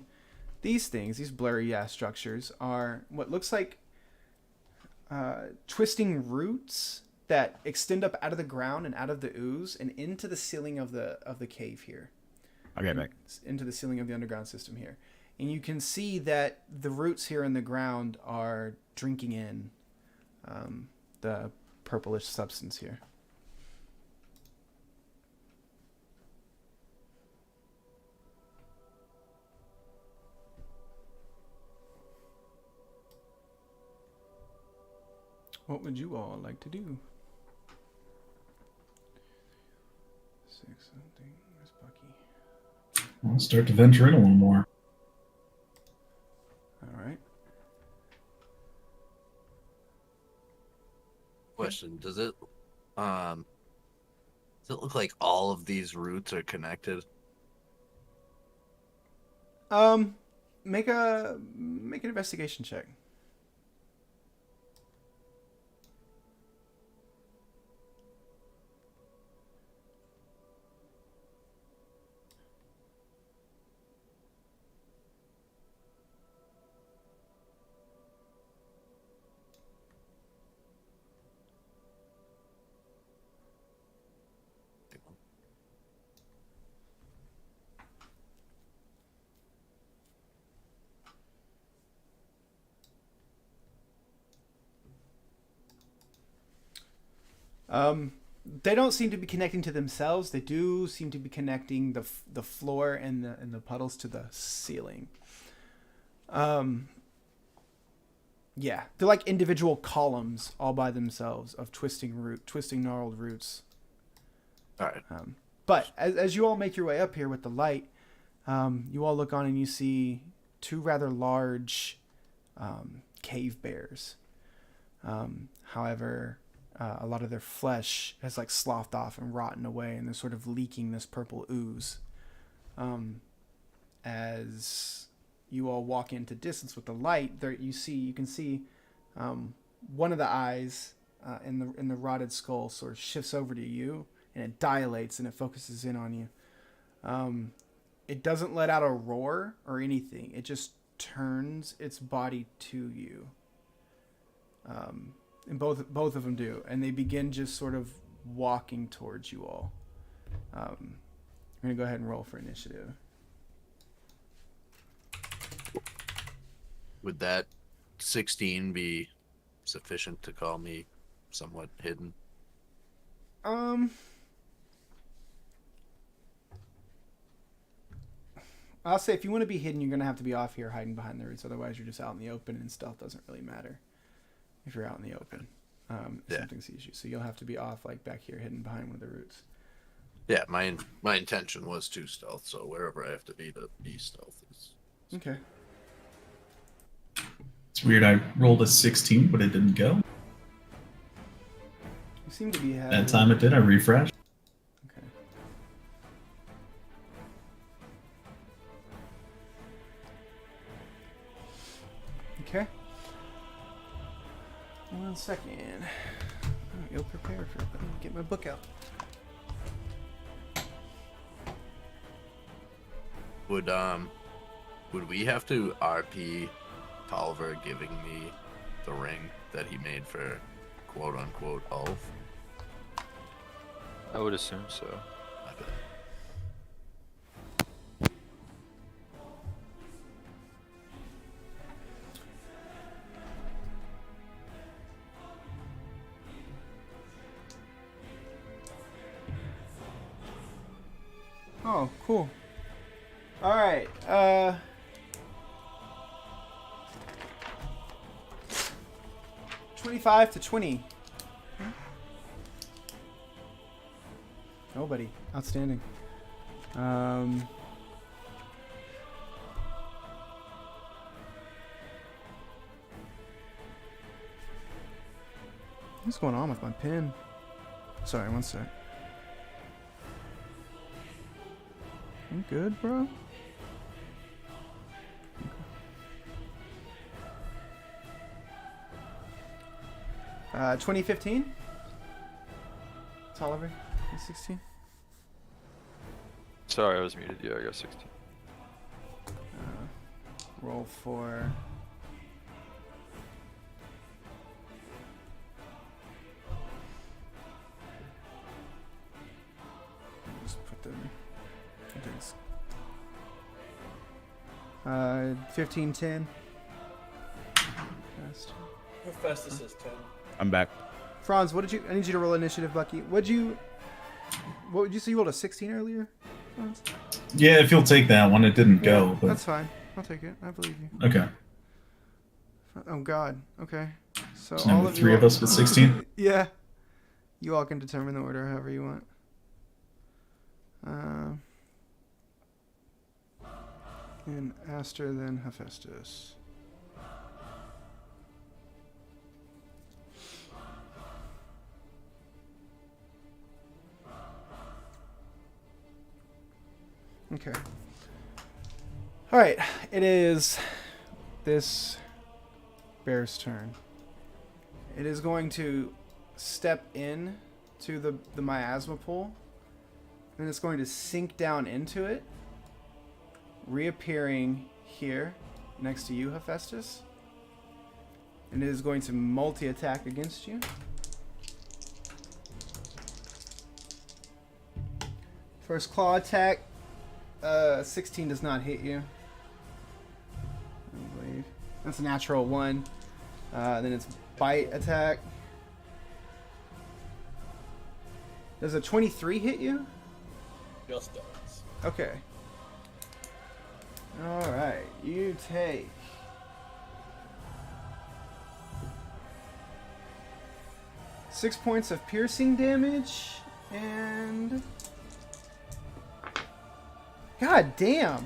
these things, these blurry structures, are what looks like twisting roots that extend up out of the ground and out of the ooze and into the ceiling of the cave here. I'll get back. Into the ceiling of the underground system here. And you can see that the roots here in the ground are drinking in the purplish substance here. What would you all like to do? 6 something. Where's Bucky? I'll start to venture in a little more. All right. Question: Does it look like all of these roots are connected? Make an investigation check. They don't seem to be connecting to themselves. They do seem to be connecting the floor and the puddles to the ceiling. Yeah, they're like individual columns all by themselves of twisting gnarled roots. All right. But as you all make your way up here with the light, you all look on and you see two rather large cave bears However, a lot of their flesh has like sloughed off and rotten away, and they're sort of leaking this purple ooze. As you all walk into distance with the light, there you can see one of the eyes in the rotted skull sort of shifts over to you, and it dilates and it focuses in on you. It doesn't let out a roar or anything. It just turns its body to you. And both of them do, and they begin just sort of walking towards you all. I'm gonna go ahead and roll for initiative. Would that 16 be sufficient to call me somewhat hidden? I'll say if you want to be hidden, you're gonna have to be off here hiding behind the roots. Otherwise, you're just out in the open, and stealth doesn't really matter if you're out in the open. If something sees you, so you'll have to be off like back here, hidden behind one of the roots. Yeah, my intention was to stealth, so wherever I have to be stealth is. Okay. It's weird. I rolled a 16, but it didn't go. You seem to be having... That time it did. I refreshed. Okay. Okay. 1 second. You'll prepare for it. Let me get my book out. Would we have to RP Tolliver giving me the ring that he made for quote unquote Ulf? I would assume so. I bet. Oh, cool. All right. 25 to 20. Nobody. Outstanding. What's going on with my pen? Sorry, one sec. I'm good, bro. 2015. Tolliver, 16. Sorry, I was muted. Yeah, I got 16. Roll for. Just put them. 15, 10. Hephaestus is 10. I'm back. Franz, what did you? I need you to roll initiative, Bucky. What would you say? You rolled a 16 earlier, Franz? Yeah, if you'll take that one, it didn't go. But... That's fine. I'll take it. I believe you. Okay. Oh God. Okay. So now all the of three you of us with 16. Yeah. You all can determine the order however you want. And Aster, then Hephaestus. Okay. All right. It is this bear's turn. It is going to step in to the miasma pool, and it's going to sink down into it, reappearing here next to you, Hephaestus. And it is going to multi-attack against you. First claw attack. 16 does not hit you, I believe. That's a natural 1. Then it's bite attack. Does a 23 hit you? Just does. Okay. Alright, you take 6 points of piercing damage and... God damn!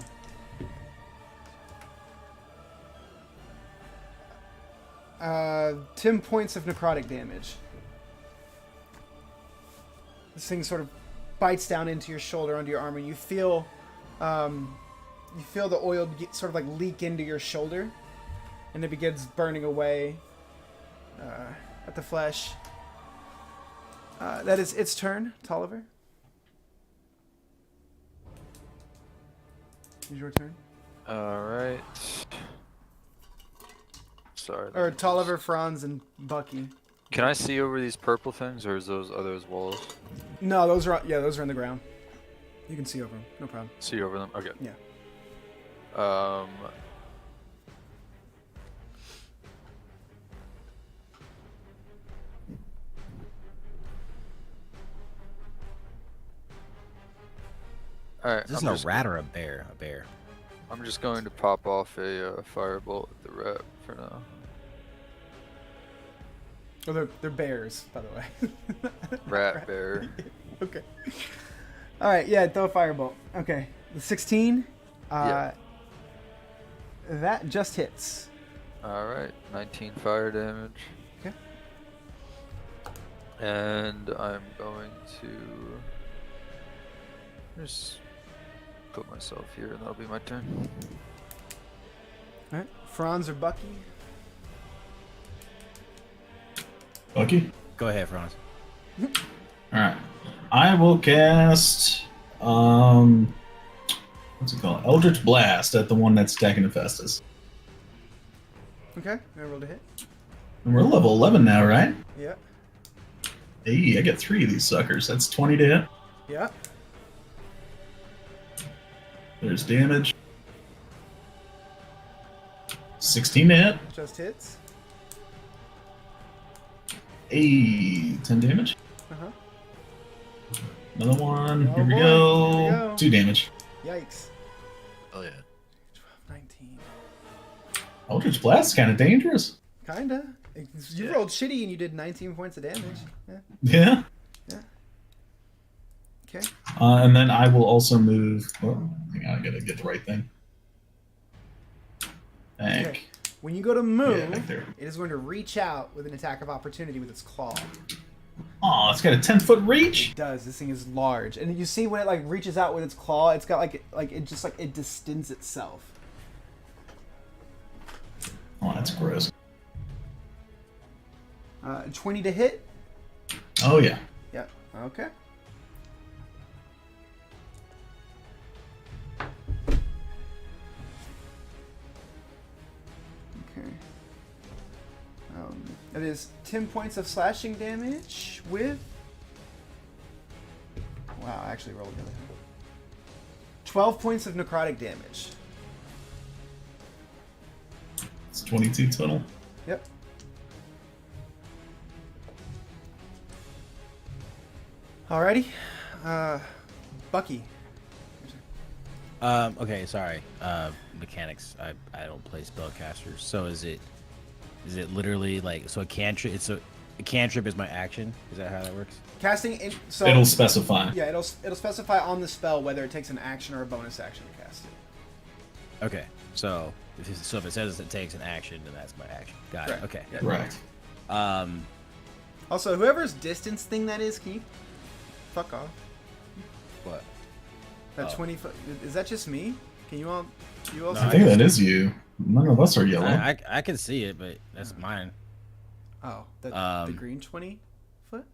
10 points of necrotic damage. This thing sort of bites down into your shoulder, under your arm, and you feel the oil sort of like leak into your shoulder, and it begins burning away at the flesh. That is its turn, Tolliver. It's your turn. Alright. Sorry. Or Tolliver, Franz, and Bucky. Can I see over these purple things, or are those walls? No, those are in the ground. You can see over them, no problem. See over them? Okay. Yeah. Alright. Is this a rat or a bear? A bear. I'm just going to pop off a firebolt at the rat for now. Oh, they're bears, by the way. Rat bear. Okay. All right, yeah, throw a firebolt. Okay, the 16. Yeah. That just hits. Alright, 19 fire damage. Okay. And I'm going to just put myself here, and that'll be my turn. All right, Franz or Bucky? Bucky? Go ahead, Franz. Alright. I will cast what's it called? Eldritch Blast at the one that's attacking Hephaestus. Okay, I rolled a hit. And we're level 11 now, right? Yeah. Hey, I get 3 of these suckers. That's 20 to hit. Yeah. There's damage. 16 to hit. Just hits. Hey, 10 damage. Uh-huh. Another one. Oh Here we boy, go. here we go. 2 damage. Yikes. Oh yeah. 19. Eldritch Blast is kind of dangerous. Kinda. You rolled shitty and you did 19 points of damage. Yeah. Yeah. Okay. And then I will also move. Oh, hang on, I gotta get the right thing. Thank. Okay. When you go to move, Yeah, back there. it is going to reach out with an attack of opportunity with its claw. Oh, it's got a 10-foot reach. It does. This thing is large, and you see when it like reaches out with its claw, it's got it distends itself. Oh, that's gross. 20 to hit. Oh yeah. Yeah. Okay. Okay. That is 10 points of slashing damage with. Wow, I actually rolled really high. 12 points of necrotic damage. It's 22 total. Yep. Alrighty. Bucky. Okay, sorry. Mechanics. I don't play spellcasters. So is it literally like a cantrip? A cantrip is my action. Is that how that works? Casting in, so It'll specify. Yeah, it'll specify on the spell whether it takes an action or a bonus action to cast it. Okay, so if it says it takes an action, then that's my action. Got Right. it. Okay. Yeah. Right. Also, whoever's distance thing that is, can you fuck off? What? That Oh. 20 foot. Is that just me? Can you all? You also? I think that is you. None of us are yellow. I can see it, but that's mine. Oh, the green 20 foot.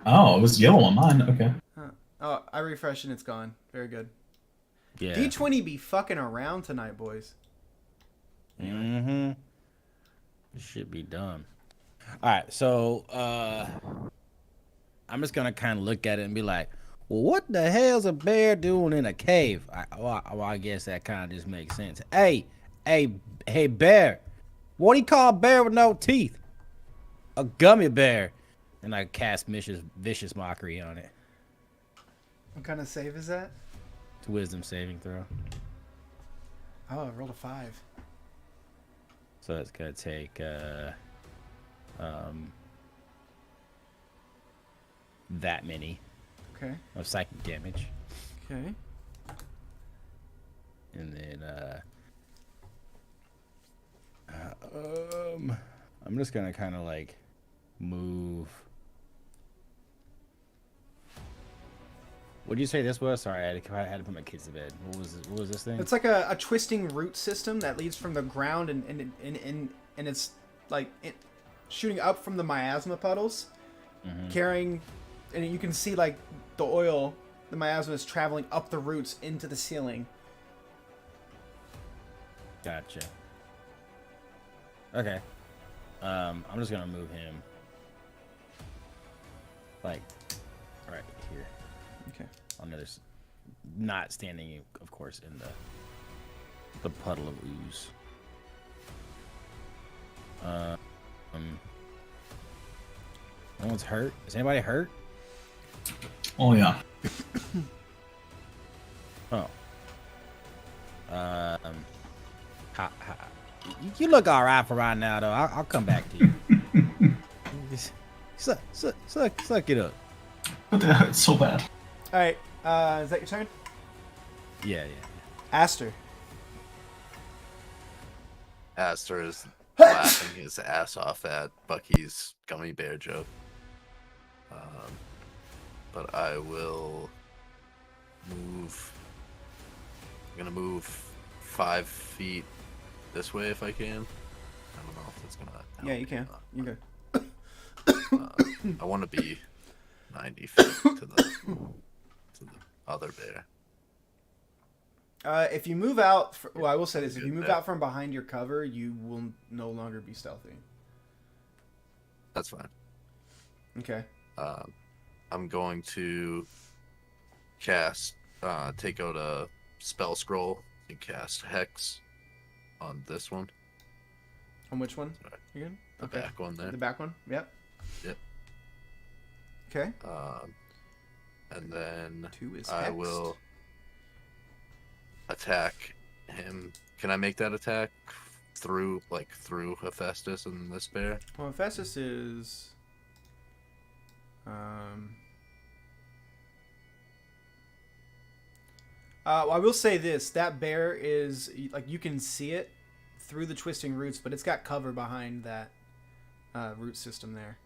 Oh, it was yellow on mine. Okay. Huh. Oh, I refreshed and it's gone. Very good. Yeah. D20 be fucking around tonight, boys. Mm-hmm. This should be done. All right, so I'm just gonna kind of look at it and be like, "Well, what the hell's a bear doing in a cave?" I guess that kind of just makes sense. Hey, bear! What do you call a bear with no teeth? A gummy bear. And I cast vicious mockery on it. What kind of save is that? It's a wisdom saving throw. Oh, I rolled a 5. So it's gonna take that many Okay. of psychic damage. Okay. And then I'm just gonna kind of like move. What did you say this was? Sorry, I had to put my kids to bed. What was this thing? It's like a twisting root system that leads from the ground and it's like shooting up from the miasma puddles, carrying, and you can see like the oil, the miasma is traveling up the roots into the ceiling. Gotcha. Okay. I'm just gonna move him like right here. Okay. On the other not standing, of course, in the puddle of ooze. No one's hurt. Is anybody hurt? Oh yeah. Oh. You look all right for right now, though. I'll come back to you. Just suck it up. But that hurts so bad. All right. Is that your turn? Yeah. Aster. Aster is laughing his ass off at Bucky's gummy bear joke. But I will move. I'm gonna move 5 feet this way if I can. I don't know if it's gonna help Yeah, you can. or You not, can. I want to be 90 feet to the other bear. If you move out, well, I will say this: if you move out from behind your cover, you will no longer be stealthy. That's fine. Okay. I'm going to cast, take out a spell scroll and cast Hex on this one. On which one? Sorry. You good? The back one there. The back one. Yep. Yep. Okay. And then 2 is I hexed. will attack him. Can I make that attack through Hephaestus and this bear? Well, Hephaestus is. Well, I will say this: that bear is like you can see it through the twisting roots, but it's got cover behind that root system there.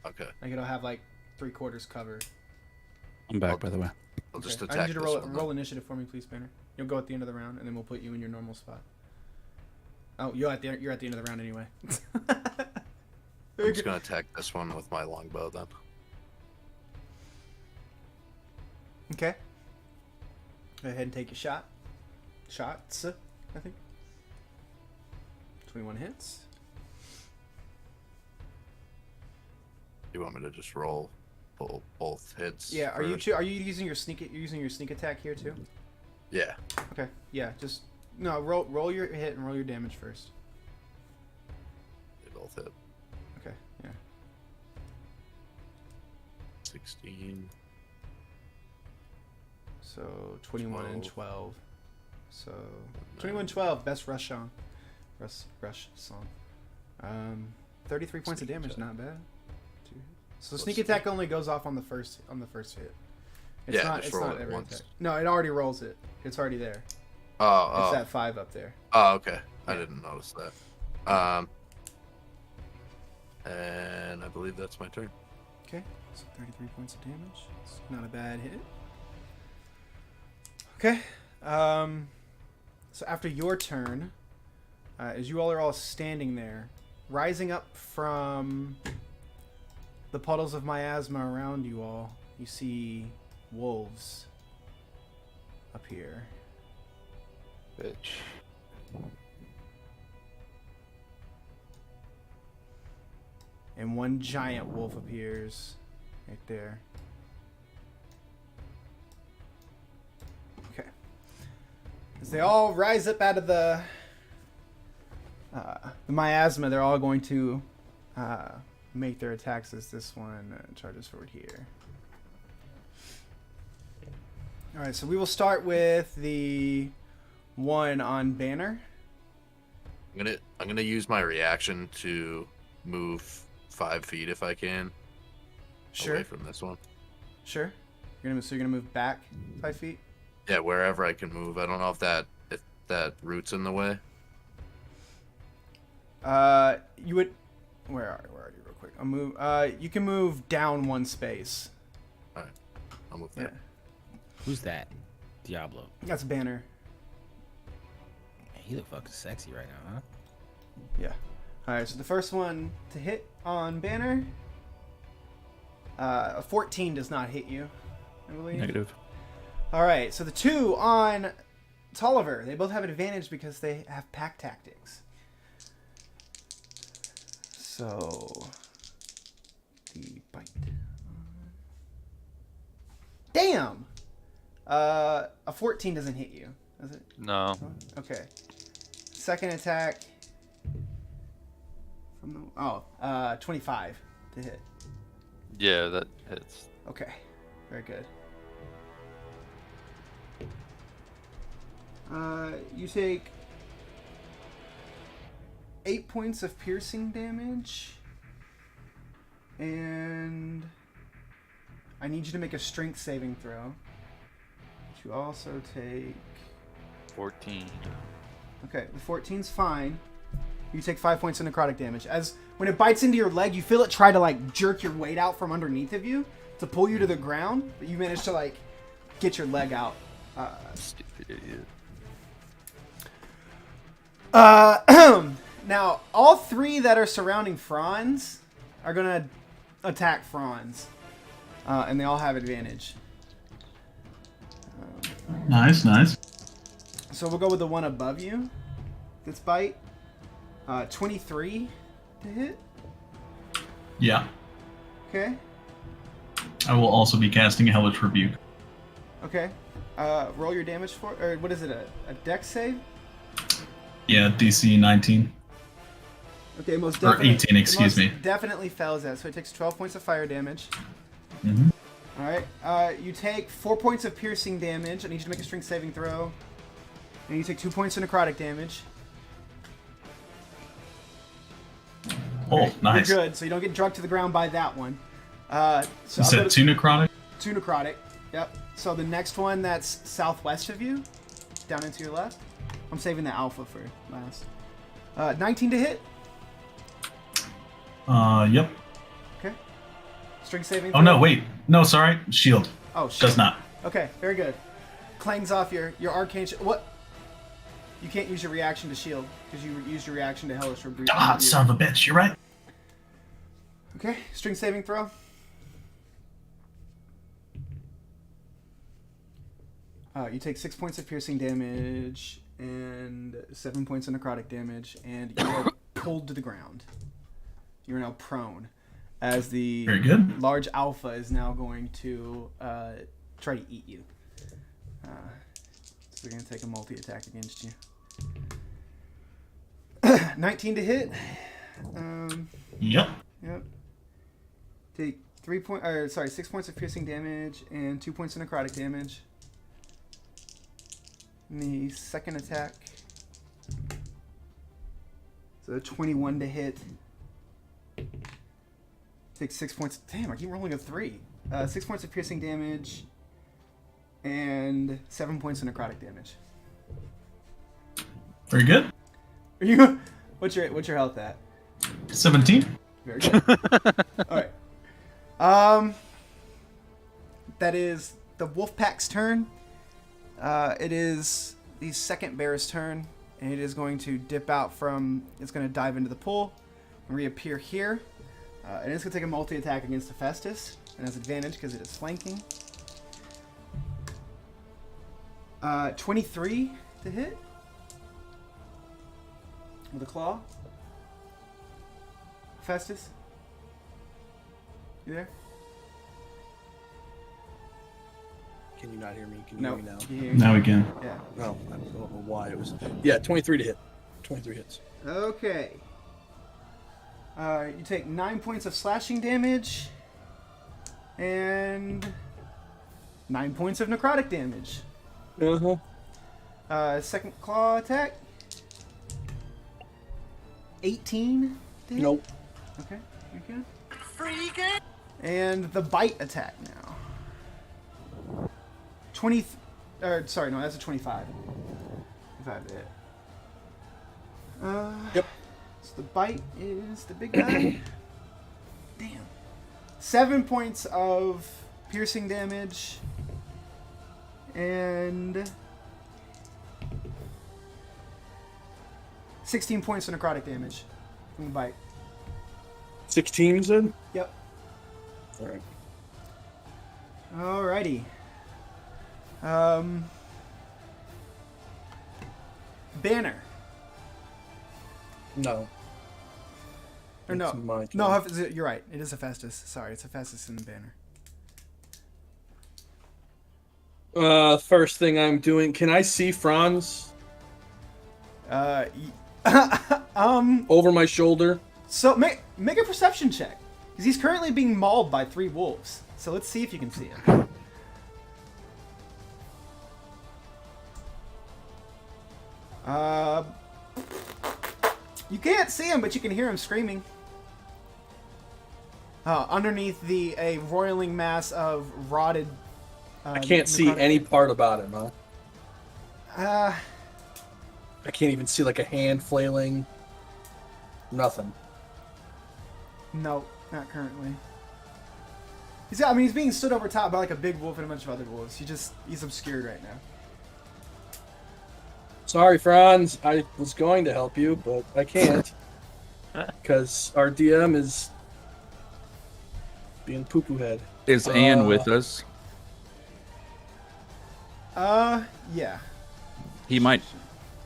Okay. Like it'll have like 3/4 cover. I'm back, by the way. I'll just Okay. attack I need you to this one. roll initiative for me, please, Banner. You'll go at the end of the round, and then we'll put you in your normal spot. Oh, you're at the end of the round anyway. I'm just gonna attack this one with my longbow then. Okay. Go ahead and take your shot. Shots, I think. 21 hits. You want me to just roll both hits? Yeah. Are first? you using your sneak? You're using your sneak attack here too? Yeah. Okay. Yeah. Just no. Roll your hit and roll your damage first. They both hit. Okay. Yeah. 16. So 21 and 12. So 21, 12. Best rush song. Rush song. 33 points of Sneak damage. attack. Not bad. So Let's sneak see. attack only goes off on the first hit. It's Yeah, not. just It's roll not it every once. attack. No, it already rolls it. It's already there. Oh. It's that 5 up there. Oh, okay. I Yeah. didn't notice that. And I believe that's my turn. Okay. So 33 points of damage. It's not a bad hit. Okay. So after your turn, as you all are all standing there, rising up from the puddles of miasma around you all, you see wolves appear. Bitch. And one giant wolf appears right there. Okay. As they all rise up out of the miasma, they're all going to make their attacks as this one charges forward here. All right, so we will start with the one on Banner. I'm gonna use my reaction to move 5 feet if I can. Sure. Away from this one. Sure. You're gonna move back 5 feet. Yeah, wherever I can move. I don't know if that root's in the way. You would. Where are you, real quick? I'll move. You can move down 1 space. All right, I'll move there. Who's that? Diablo. That's Banner. Man, he look fucking sexy right now, huh? Yeah. All right. So the first one to hit on Banner. A 14 does not hit you, I believe. Negative. All right. So the 2 on Tolliver. They both have an advantage because they have pack tactics. So the bite. Damn. A 14 doesn't hit you, does it? No. Okay. Second attack. From the 25 to hit. Yeah, that hits. Okay. Very good. You take 8 points of piercing damage, and I need you to make a strength saving throw. You also take 14. Okay, the 14's fine. You take 5 points of necrotic damage. As when it bites into your leg, you feel it try to like jerk your weight out from underneath of you to pull you to the ground, but you manage to like get your leg out. Stupid idiot. Now, all 3 that are surrounding Franz are gonna attack Franz, and they all have advantage. Nice. So we'll go with the one above you. This bite, 23 to hit. Yeah. Okay. I will also be casting a Hellish Rebuke. Okay. Roll your damage for, or what is it? A dex save? Yeah, DC 19. Okay, most Or definitely. 18, excuse me. Definitely fails that, so it takes 12 points of fire damage. Mm-hmm. All right. You take 4 points of piercing damage. I need you to make a strength saving throw. And you take 2 points of necrotic damage. Oh, nice. You're good, so you don't get drugged to the ground by that one. So Is that 2 necrotic? 2 necrotic. Yep. So the next one that's southwest of you, down into your left. I'm saving the alpha for last. 19 to hit. Yep. Okay. Strength saving. Oh no, wait. No, sorry. Shield. Oh, shit. Does not. Okay, very good. Clangs off your arcane. What? You can't use your reaction to shield because you used your reaction to hellish rebuke. Ah, son of a bitch. You're right. Okay, strength saving throw. You take 6 points of piercing damage and 7 points of necrotic damage, and you are pulled to the ground. You are now prone, as the Very good. large alpha is now going to try to eat you. So we're going to take a multi-attack against you. 19 to hit. Yep. Yep. Take 6 points of piercing damage and 2 points of necrotic damage. And the second attack. So 21 to hit. Take 6 points. Damn, I keep rolling a 3. 6 points of piercing damage and 7 points of necrotic damage. Very good. Are you? What's your health at? 17. Very good. All right. That is the Wolfpack's turn. It is the second bear's turn, and it is going to dip out from. It's going to dive into the pool and reappear here. And it's going to take a multi-attack against Hephaestus, and has advantage because it is flanking. 23 to hit with a claw. Hephaestus, you there? Can you not hear me? Can you No. hear me now? You hear- Now we can. Yeah. No, I don't know why it was. Yeah, 23 to hit. 23 hits. Okay. You take 9 points of slashing damage and 9 points of necrotic damage. Second claw attack. 18. to hit? Nope. Okay, you're good. Freaking. And the bite attack now. 20. Sorry, no, that's a 25. 25 to hit. Yep. So the bite is the big guy. Damn. 7 points of piercing damage. And 16 points of necrotic damage from the bite. 16, you said? Yep. All right. Alrighty. Banner. No. Or no. It's my turn. No, you're right. It is Hephaestus. Sorry, it's Hephaestus in the banner. First thing I'm doing, can I see Franz over my shoulder? So make a perception check, because he's currently being mauled by 3 wolves. So let's see if you can see him. You can't see him, but you can hear him screaming. Underneath a roiling mass of rotted. I can't see necrotic- any part about him, huh? Uh, I can't even see like a hand flailing. Nothing. no, not currently. He's being stood over top by like a big wolf and a bunch of other wolves. He's obscured right now. Sorry, Franz. I was going to help you, but I can't. Because our DM is being poo-poo head. Is Anne with us? Yeah. He might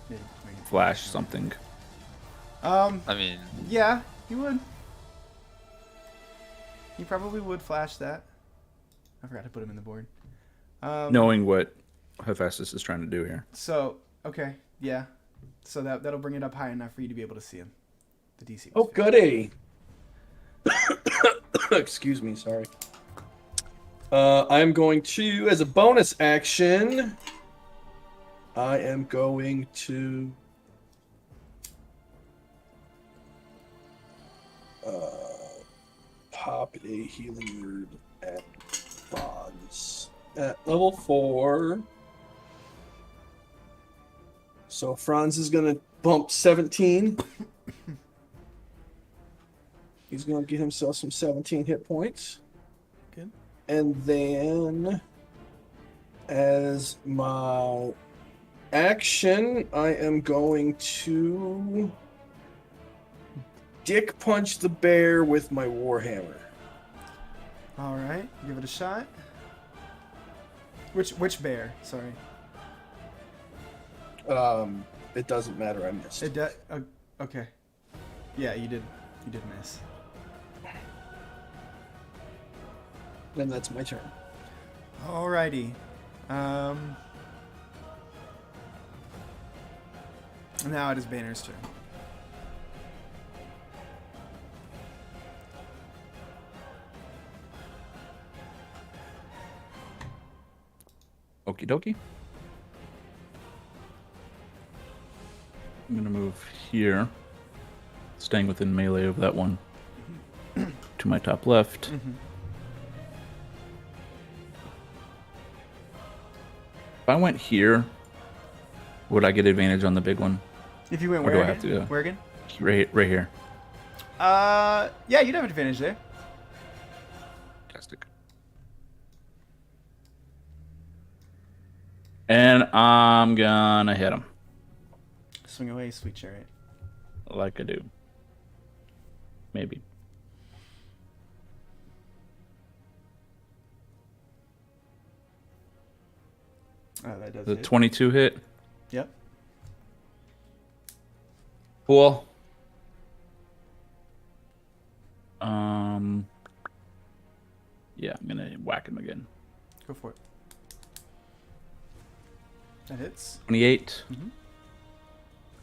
Maybe. flash something. I mean, Yeah, he would. He probably would flash that. I forgot to put him in the board. Knowing what Hephaestus is trying to do here. So, okay, yeah. So that'll bring it up high enough for you to be able to see him. The DC. Oh, goody. Excuse me, sorry. I'm going to, as a bonus action, I am going to pop a healing word at Franz at level 4. So Franz is going to bump 17. He's going to get himself some 17 hit points. Good. And then, as my action, I am going to dick punch the bear with my warhammer. All right, give it a shot. Which bear? Sorry. It doesn't matter. I missed. Okay. Yeah, you did miss. And that's my turn. Alrighty. Now it is Banner's turn. Okie dokie. I'm gonna move here, staying within melee of that one to my top left. If I went here, would I get advantage on the big one? If you went Or where do I again? have to go? Where again? Right here. Yeah, you'd have advantage there. Fantastic. And I'm gonna hit him Swing away, sweet chariot. like I do. Maybe. Oh, that does The hit. 22 hit. Yep. Cool. Yeah, I'm gonna whack him again. Go for it. That hits. 28. Mhm.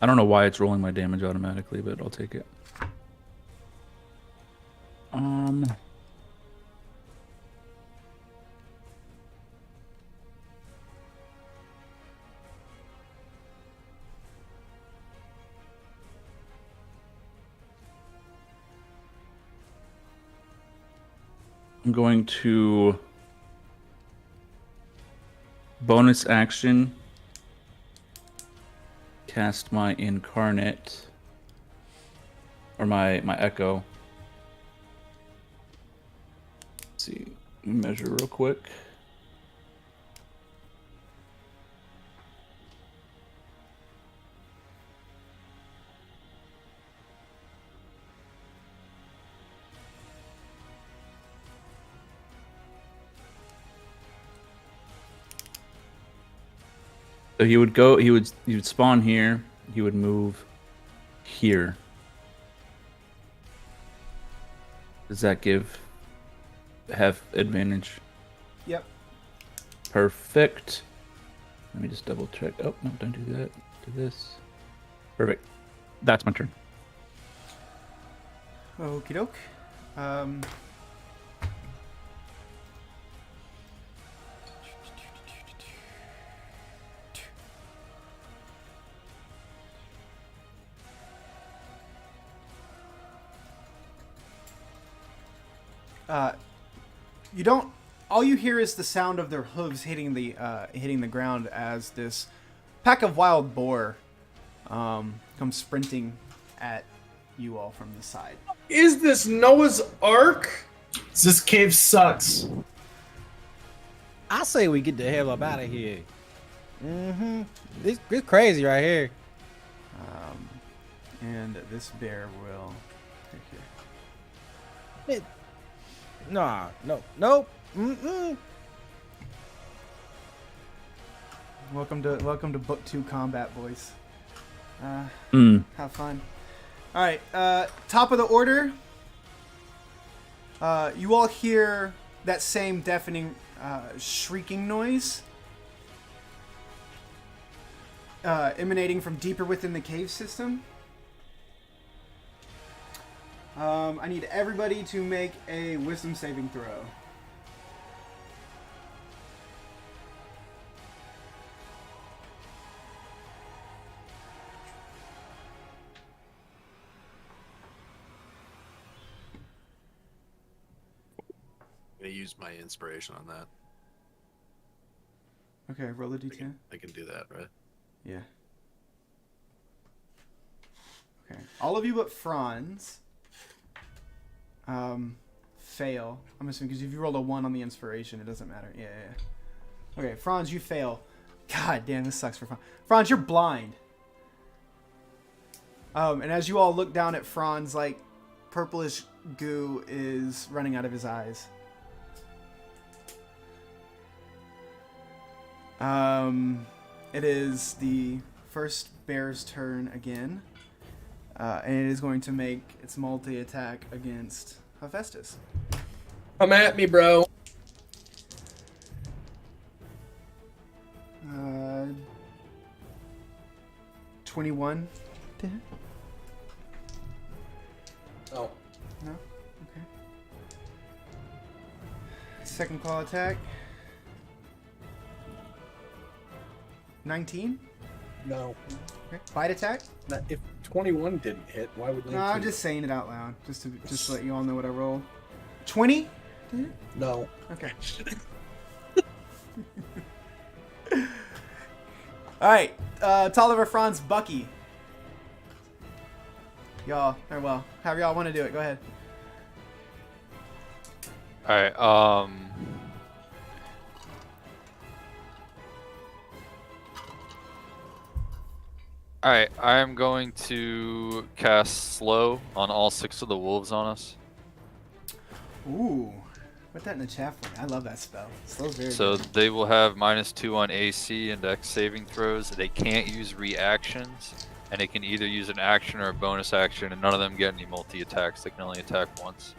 I don't know why it's rolling my damage automatically, but I'll take it. I'm going to bonus action cast my incarnate or my echo. Let's see, measure real quick. So he would spawn here. He would move here. Does that have advantage? Yep. Perfect. Let me just double check. Oh no, don't do that. Do this. Perfect. That's my turn. Okie doke. You don't. All you hear is the sound of their hooves hitting the ground as this pack of wild boar comes sprinting at you all from the side. Is this Noah's Ark? This cave sucks. I say we get the hell up out of here. This crazy right here. And this bear will take here. Nah, nope. Welcome to Book 2 combat, boys. Have fun. All right, top of the order. You all hear that same deafening shrieking noise emanating from deeper within the cave system. I need everybody to make a wisdom saving throw. I'm gonna use my inspiration on that. Okay, roll a d10. I can do that, right? Yeah. Okay. All of you but Franz fail. I'm assuming because if you rolled a 1 on the inspiration, it doesn't matter. Yeah. Okay, Franz, you fail. God damn, this sucks for Franz. Franz, you're blind. And as you all look down at Franz, like, purplish goo is running out of his eyes. It is the first bear's turn again. And it is going to make its multi-attack against Hephaestus. Come at me, bro. 21 to hit? No. No? Okay. Second claw attack. 19? No. Okay. Bite attack? If 21 didn't hit, why would 19? No, I'm just saying it out loud, just to let you all know what I roll. 20? No. Okay. All right, Tolliver, Franz, Bucky. Y'all, or well, however y'all want to do it. Go ahead. All right. Alright, I am going to cast Slow on all 6 of the wolves on us. Ooh, put that in the chat for me. I love that spell. Slow's very So good. they will have -2 on AC and Dex saving throws. They can't use reactions, and they can either use an action or a bonus action, and none of them get any multi-attacks. They can only attack once.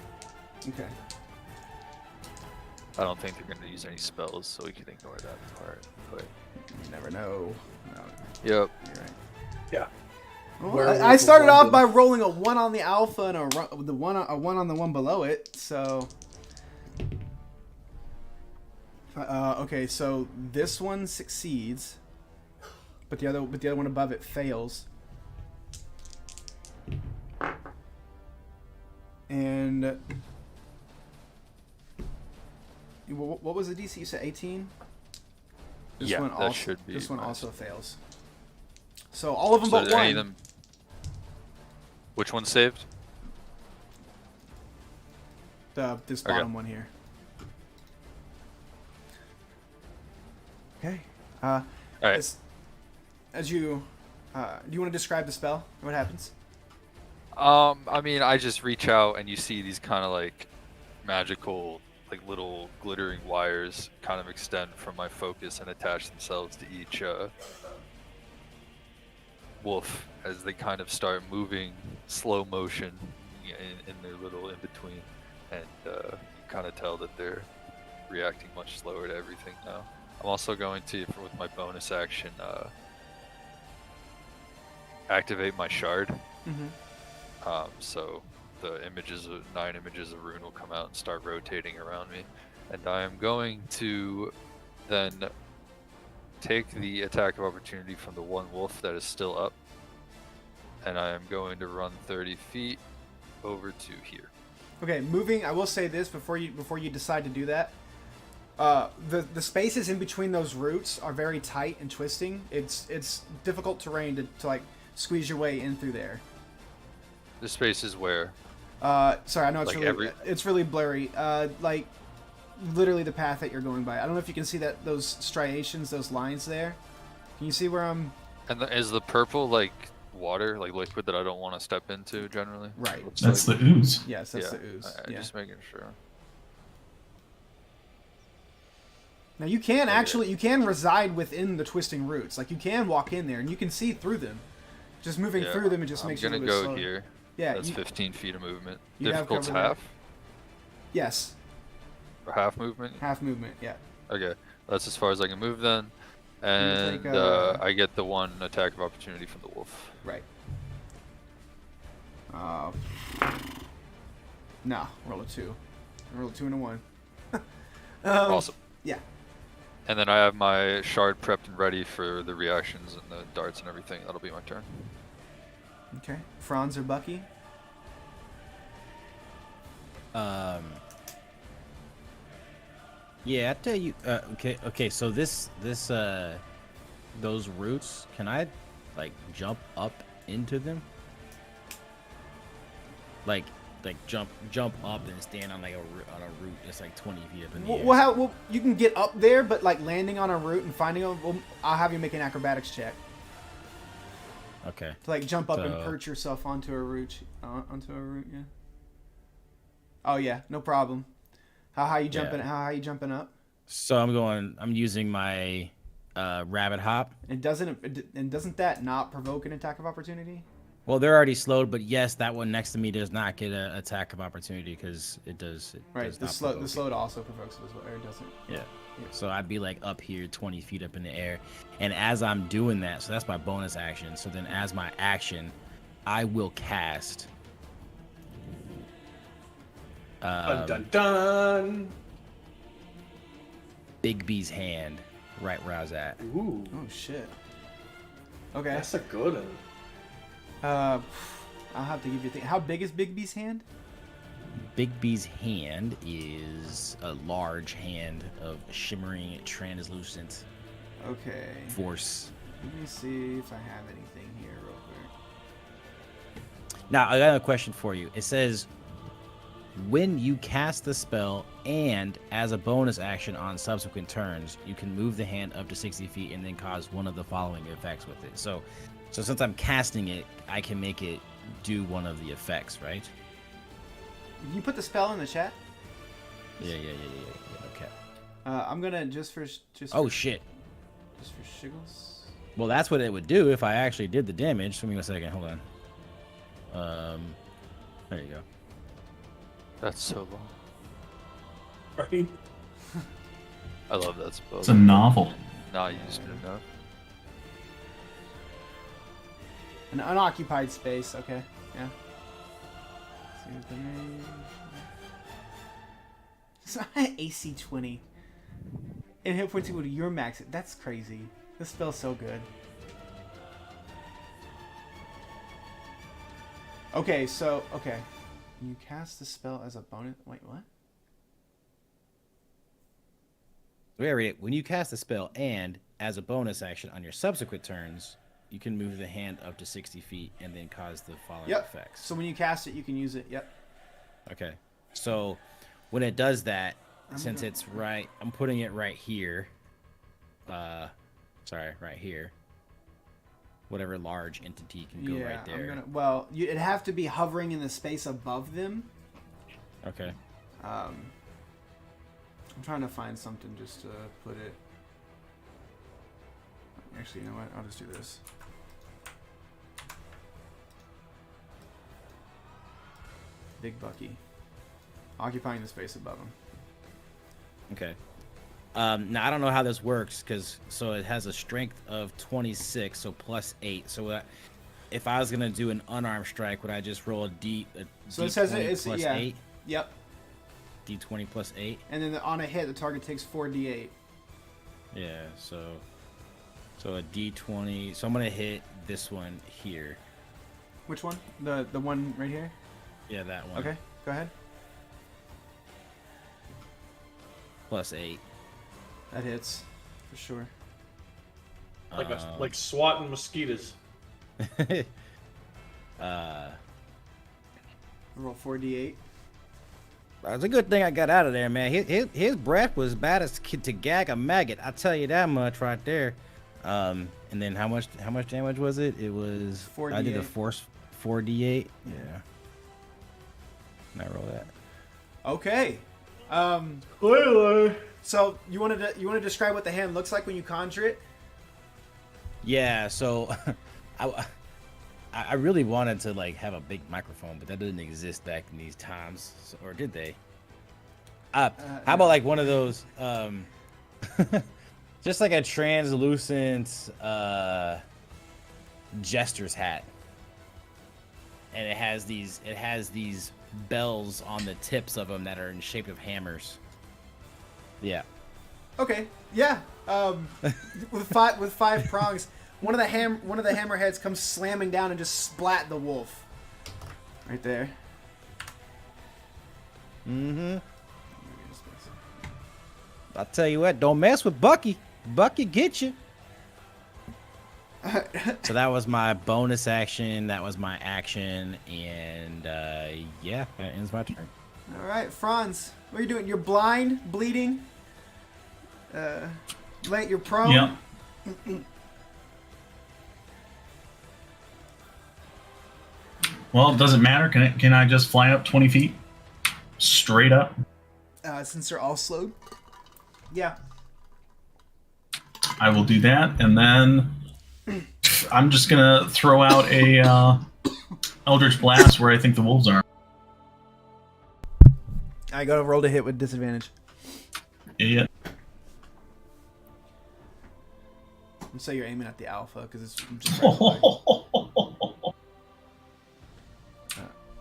Okay. I don't think they're going to use any spells, so we can ignore that part. But You never know. No, yep. you're right. Yeah. Well, I started off by rolling a 1 on the alpha and a 1 on the one below it. So, okay, so this one succeeds, but the other one above it fails. And what was the DC? You said 18. This Yeah, one that also, should be This one nice. also fails. So all of them So but any one. of them... Which one saved? This Okay. bottom one here. Okay. All right. As you, do you want to describe the spell? What happens? I mean, I just reach out and you see these kind of like magical, like little glittering wires kind of extend from my focus and attach themselves to each wolf as they kind of start moving slow motion in their little in between, and you kind of tell that they're reacting much slower to everything now. I'm also going to, with my bonus action, activate my shard. Mm-hmm. So the 9 images of rune will come out and start rotating around me, and I am going to then take the attack of opportunity from the one wolf that is still up, and I am going to run 30 feet over to here. Okay, moving. I will say this before you decide to do that. The spaces in between those roots are very tight and twisting. It's difficult terrain to like squeeze your way in through there. The space is where? Sorry, I know it's Like it's really blurry. Like literally the path that you're going by. I don't know if you can see those striations, those lines there. Can you see where I'm? And is the purple like water, like liquid that I don't want to step into generally? Right. That's the ooze. Yes, that's Yeah, the ooze. I'm Yeah. just making sure. Now you can you can reside within the twisting roots. Like you can walk in there and you can see through them. Just moving through them, it just makes you a I'm little gonna bit go slower. here. Yeah, That's you- 15 feet of movement. you have Difficult's cover there. half? Yes, Or half movement? half movement. Yeah. Okay, that's as far as I can move then. And take, I get the one attack of opportunity from the wolf. Right. No, roll a 2. Roll a 2 and a 1. Awesome. Yeah. And then I have my shard prepped and ready for the reactions and the darts and everything. That'll be my turn. Okay. Franz or Bucky? Yeah, I tell you. Okay. So those roots, can I, like, jump up into them? Like jump up and stand on like on a root that's like 20 feet up in the air. Well, you can get up there, but like landing on a root and finding a. Well, I'll have you make an acrobatics check Okay. to like jump up and So- perch yourself onto a root. Onto a root, yeah. Oh yeah, no problem. How high you jumping? Yeah. How high you jumping up? So I'm using my rabbit hop. And doesn't that not provoke an attack of opportunity? Well, they're already slowed, but yes, that one next to me does not get an attack of opportunity because it does. Right. does The not slowed provoke also provokes it as well, or it doesn't. it. Yeah. So I'd be like up here 20 feet up in the air. And as I'm doing that, so that's my bonus action. So then as my action, I will cast. Dun dun dun. Big B's hand right where I was at. Ooh, Oh shit. Okay. that's a good one. I'll have to give you a thing. How big is Big B's hand? Big B's hand is a large hand of shimmering, translucent Okay. force. Let me see if I have anything here real quick. Now, I got a question for you. It says, when you cast the spell and as a bonus action on subsequent turns, you can move the hand up to 60 feet and then cause one of the following effects with it. So since I'm casting it, I can make it do one of the effects, right? Can you put the spell in the chat? Yeah. Okay. I'm gonna just for Oh, shit. just for shiggles. Well, that's what it would do if I actually did the damage. Give me a second. Hold on. There you go. That's so long. Right? I love that spell. It's a novel. Not used enough. An unoccupied space. Okay. Yeah. Let's see what the range. It's not an AC 20. And hit points equal to your max. That's crazy. This spell's so good. Okay, so you cast the spell as a bonus. Wait, what? When you cast a spell and as a bonus action on your subsequent turns, you can move the hand up to 60 feet and then cause the following Yep. effects. So when you cast it, you can use it. Yep. Okay. So when it does that, I'm since gonna- it's right, I'm putting it right here. Sorry, right here. Whatever large entity can go right there. Well, it'd have to be hovering in the space above them. Okay. I'm trying to find something just to put it. Actually, you know what? I'll just do this. Big Bucky. Occupying the space above him. Okay. Now I don't know how this works so it has a strength of 26, so +8. So if I was gonna do an unarmed strike, would I just roll a So it D20 says it's plus yeah. 8? Yep. D20 plus 8. And then on a hit, the target takes 4d8. Yeah. So a D20. So I'm gonna hit this one here. Which one? The one right here. Yeah, that one. Okay, go ahead. +8. That hits for sure. Like swatting mosquitoes. Roll 4d8. It's a good thing I got out of there, man. His breath was bad as to gag a maggot. I tell you that much right there. And then how much damage was it? It was 4d8. I did a force 4d8. Yeah. And I roll that. Okay. So you want to describe what the hand looks like when you conjure it? Yeah. So I really wanted to like have a big microphone, but that didn't exist back in these times, or did they? How about like one of those, just like a translucent jester's hat, and it has these bells on the tips of them that are in shape of hammers. Yeah. Okay. Yeah. With five prongs. One of the hammerheads comes slamming down and just splat the wolf. Right there. Mm-hmm. I'll tell you what, don't mess with Bucky. Bucky get you. So that was my bonus action. That was my action, and yeah, that ends my turn. All right, Franz, what are you doing? You're blind, bleeding. You're prone. Yep. Well, does it matter? Can I just fly up 20 feet? Straight up? Since they're all slowed. Yeah. I will do that, and then I'm just gonna throw out a Eldritch Blast where I think the wolves are. I got to roll to hit with disadvantage. Yeah. So you're aiming at the alpha because it's just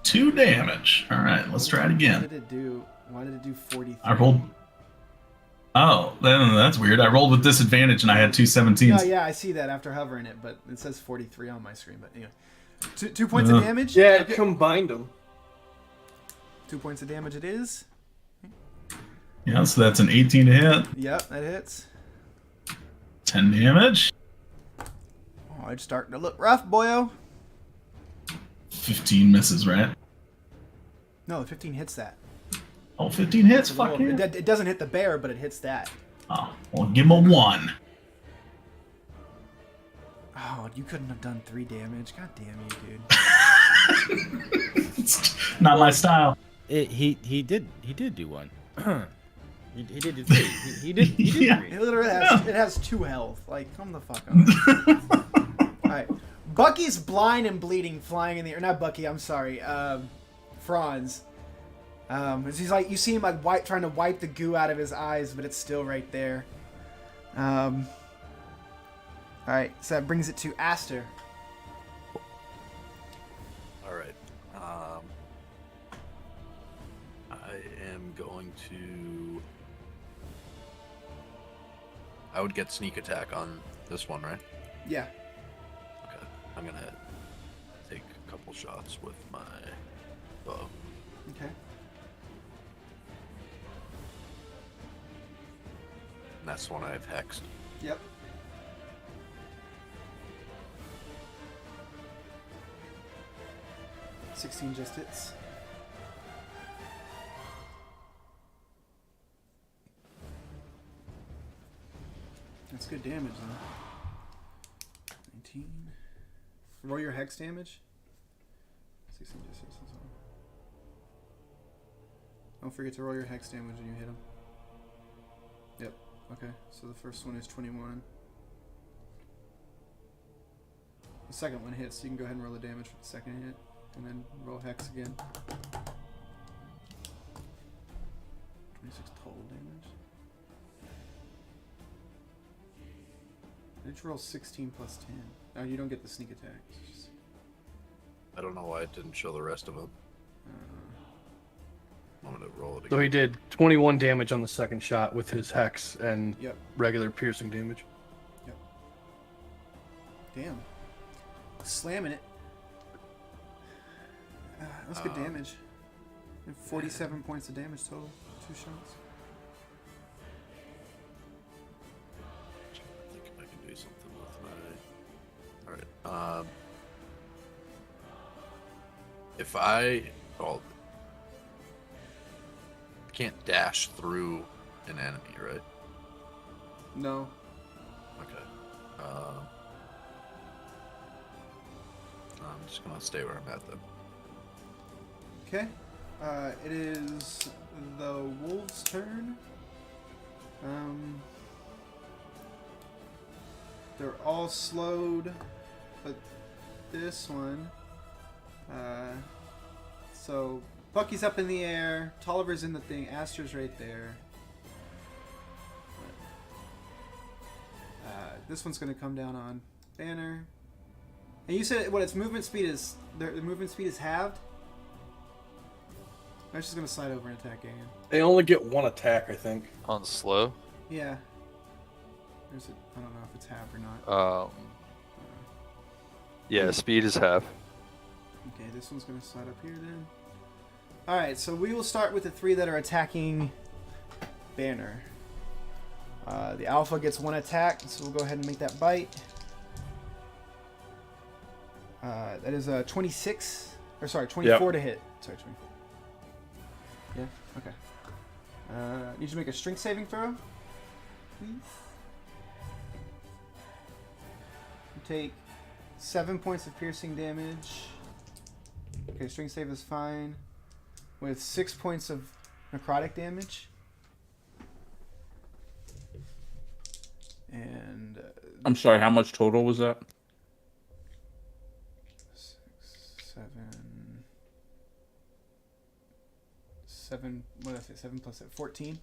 2 damage. All right, let's try it Why again. did it do 43? I rolled. Oh, then that's weird. I rolled with disadvantage and I had 2 17s. No, yeah, I see that after hovering it, but it says 43 on my screen. But anyway, 2 points of damage. Yeah, it Okay. combined them. 2 points of damage it is. Yeah, so that's an 18 to hit. Yep, that hits. 10 damage. Oh, it's starting to look rough, boyo. 15 misses, right? No, the 15 hits that. Oh, 15 hits? So the Fuck wolf- yeah. it doesn't hit the bear, but it hits that. Oh, well, give him a 1. Oh, you couldn't have done 3 damage. God damn you, dude. It's not my style. He did do one. he did do 3. He did Yeah. 3. It literally has 2 health. Like, come the fuck on. Alright. Bucky's blind and bleeding, flying in the air. Not Bucky, I'm sorry. Franz. He's like, you see him like trying to wipe the goo out of his eyes, but it's still right there. Alright, so that brings it to Aster. All right. I am going to. I would get sneak attack on this one, right? Yeah. Okay. I'm gonna take a couple shots with my bow. Okay. And that's the one I've hexed. Yep. $16 just hits. That's good damage, though. 19. Roll your hex damage. 16 d6. Don't forget to roll your hex damage when you hit him. Yep. Okay. So the first one is 21. The second one hits, so you can go ahead and roll the damage for the second hit, and then roll hex again. 26 total damage. Did you roll 16 plus 10? Oh, you don't get the sneak attack. It's just, I don't know why it didn't show the rest of them. I'm gonna roll it again. So he did 21 damage on the second shot with his hex and Yep. regular piercing damage. Damn. Slamming it. That's good damage. And 47 points of damage total. 2 shots. I think I can do something with my. Alright. If I can't dash through an enemy, right? No. Okay. I'm just gonna stay where I'm at then. Okay. It is the wolf's turn. They're all slowed, but this one. So Bucky's up in the air. Tolliver's in the thing. Aster's right there. This one's gonna come down on Banner. And you said what its movement speed is? Their movement speed is halved. I'm just gonna slide over and attack again. They only get one attack, I think. On slow? Yeah. There's a, I don't know if it's half or not. Yeah, speed is half. Okay, this one's gonna slide up here then. Alright, so we will start with the 3 that are attacking Banner. The Alpha gets 1 attack, so we'll go ahead and make that bite. That is a 26, or sorry, 24 to hit. Sorry, 24. Yeah, okay. Need you to make a strength saving throw, please. You take 7 points of piercing damage. Okay, strength save is fine. With 6 points of necrotic damage. And I'm sorry, how much total was that? 6, 7. What did I say? 7 plus 7, 14.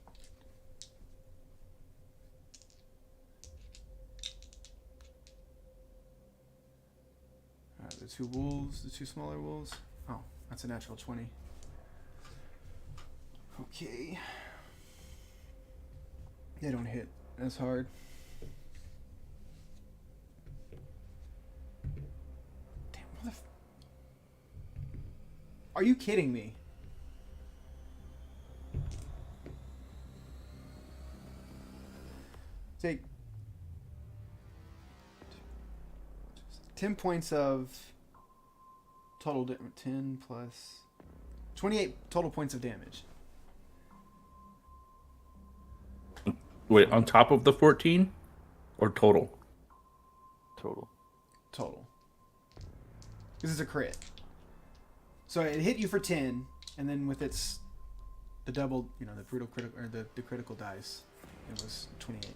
The 2 wolves, the 2 smaller wolves. Oh, that's a natural 20. Okay. They don't hit as hard. Damn, what the Are you kidding me? Take 10 points of total 10 plus 28 total points of damage. Wait, on top of the 14? Or total? Total. This is a crit. So it hit you for 10, and then with its the double, the brutal critical or the critical dice, it was 28.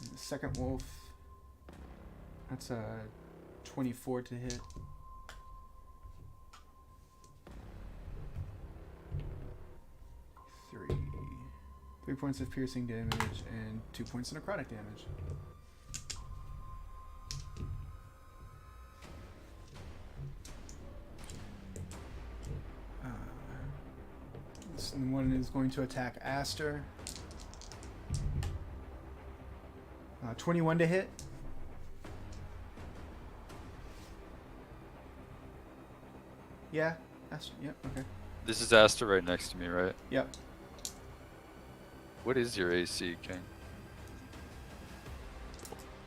And the second wolf, that's a 24 to hit. Three points of piercing damage and 2 points of necrotic damage. This one is going to attack Aster. 21 to hit. Yeah, Aster. Yep. Okay. This is Aster right next to me, right? Yep. What is your AC, King?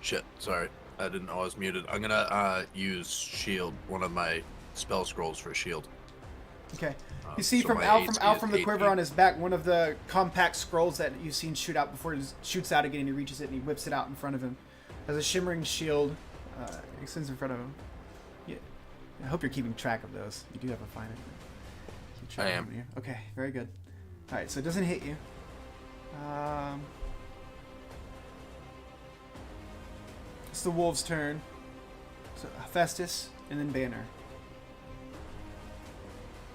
Shit, sorry. I didn't know I was muted. I'm gonna use shield, one of my spell scrolls for shield. Okay. You see So from my out AC from is the quiver 8. on his back, one of the compact scrolls that you've seen shoot out before he shoots out again. He reaches it and he whips it out in front of him. As a shimmering shield extends in front of him. Yeah. I hope you're keeping track of those. You do have a finite. Keep track I of am. them here. Okay, very good. All right, so it doesn't hit you. It's the wolves' turn. So Festus and then Banner.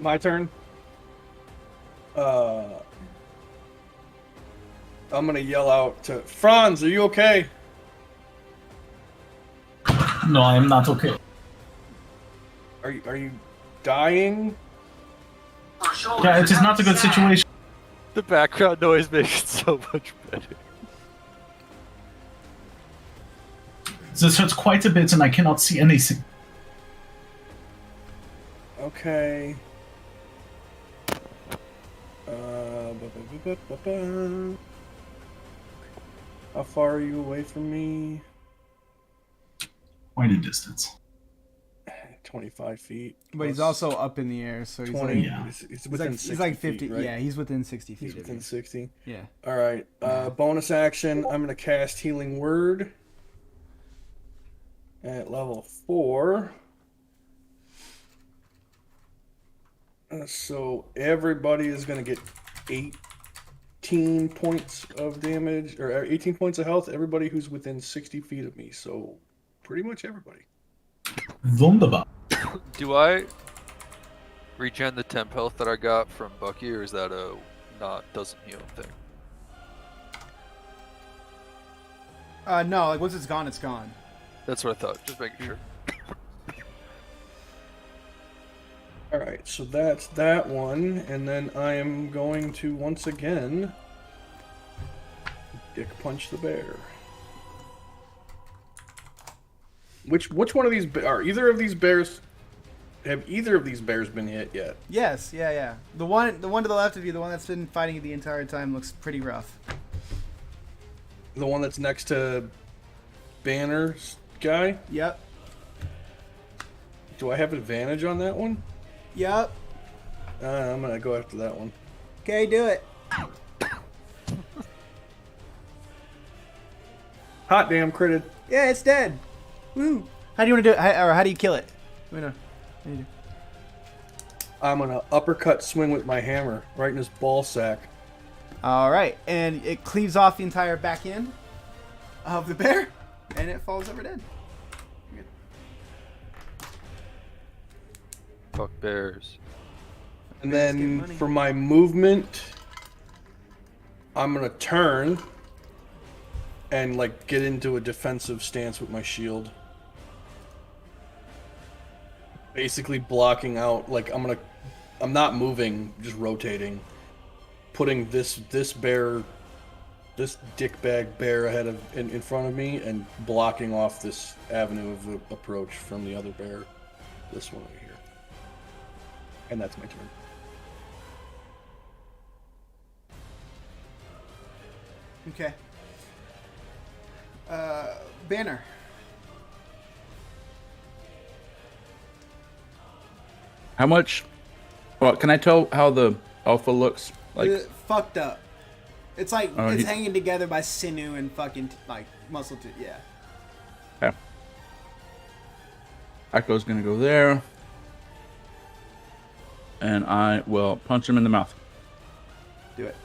My turn. I'm gonna yell out to Franz. Are you okay? No, I am not okay. Are you dying? Yeah, it is not a good situation. The background noise makes it so much better. This hurts quite a bit, and I cannot see anything. Okay. How far are you away from me? Quite a distance. 25 feet. But he's plus also up in the air, so he's 20. like, Yeah. He's he's within like, 60 he's like feet, 50. right? Yeah, he's within 60 feet. He's of within you. 60. Yeah. All right. Bonus action. I'm going to cast Healing Word at level 4. So everybody is going to get 18 points of damage, or 18 points of health. Everybody who's within 60 feet of me. So pretty much everybody. Wunderbar. Do I regen the temp health that I got from Bucky, or is that a doesn't heal thing? No, like once it's gone, it's gone. That's what I thought. Just making sure. All right, so that's that one, and then I am going to once again dick punch the bear. Which one of these are either of these bears? Have either of these bears been hit yet? Yes, yeah. The one to the left of you, the one that's been fighting you the entire time, looks pretty rough. The one that's next to Banner's guy? Yep. Do I have advantage on that one? Yep. I'm gonna go after that one. Okay, do it. Hot damn critted. Yeah, it's dead. Woo. How do you want to do it? How do you kill it? Let me know. What do you do? I'm gonna uppercut swing with my hammer right in his ball sack. All right, and it cleaves off the entire back end of the bear, and it falls over dead. You're good. Fuck bears. And Bears get then money. for my movement, I'm gonna turn and like get into a defensive stance with my shield. Basically blocking out, like I'm not moving, just rotating. Putting this dickbag bear ahead of in front of me and blocking off this avenue of approach from the other bear. This one right here. And that's my turn. Okay. Banner. How much? Well, can I tell how the alpha looks? Like, Fucked up. It's like Oh, it's he- hanging together by sinew and fucking like muscle. Yeah. yeah. Echo's gonna go there, and I will punch him in the mouth. Do it.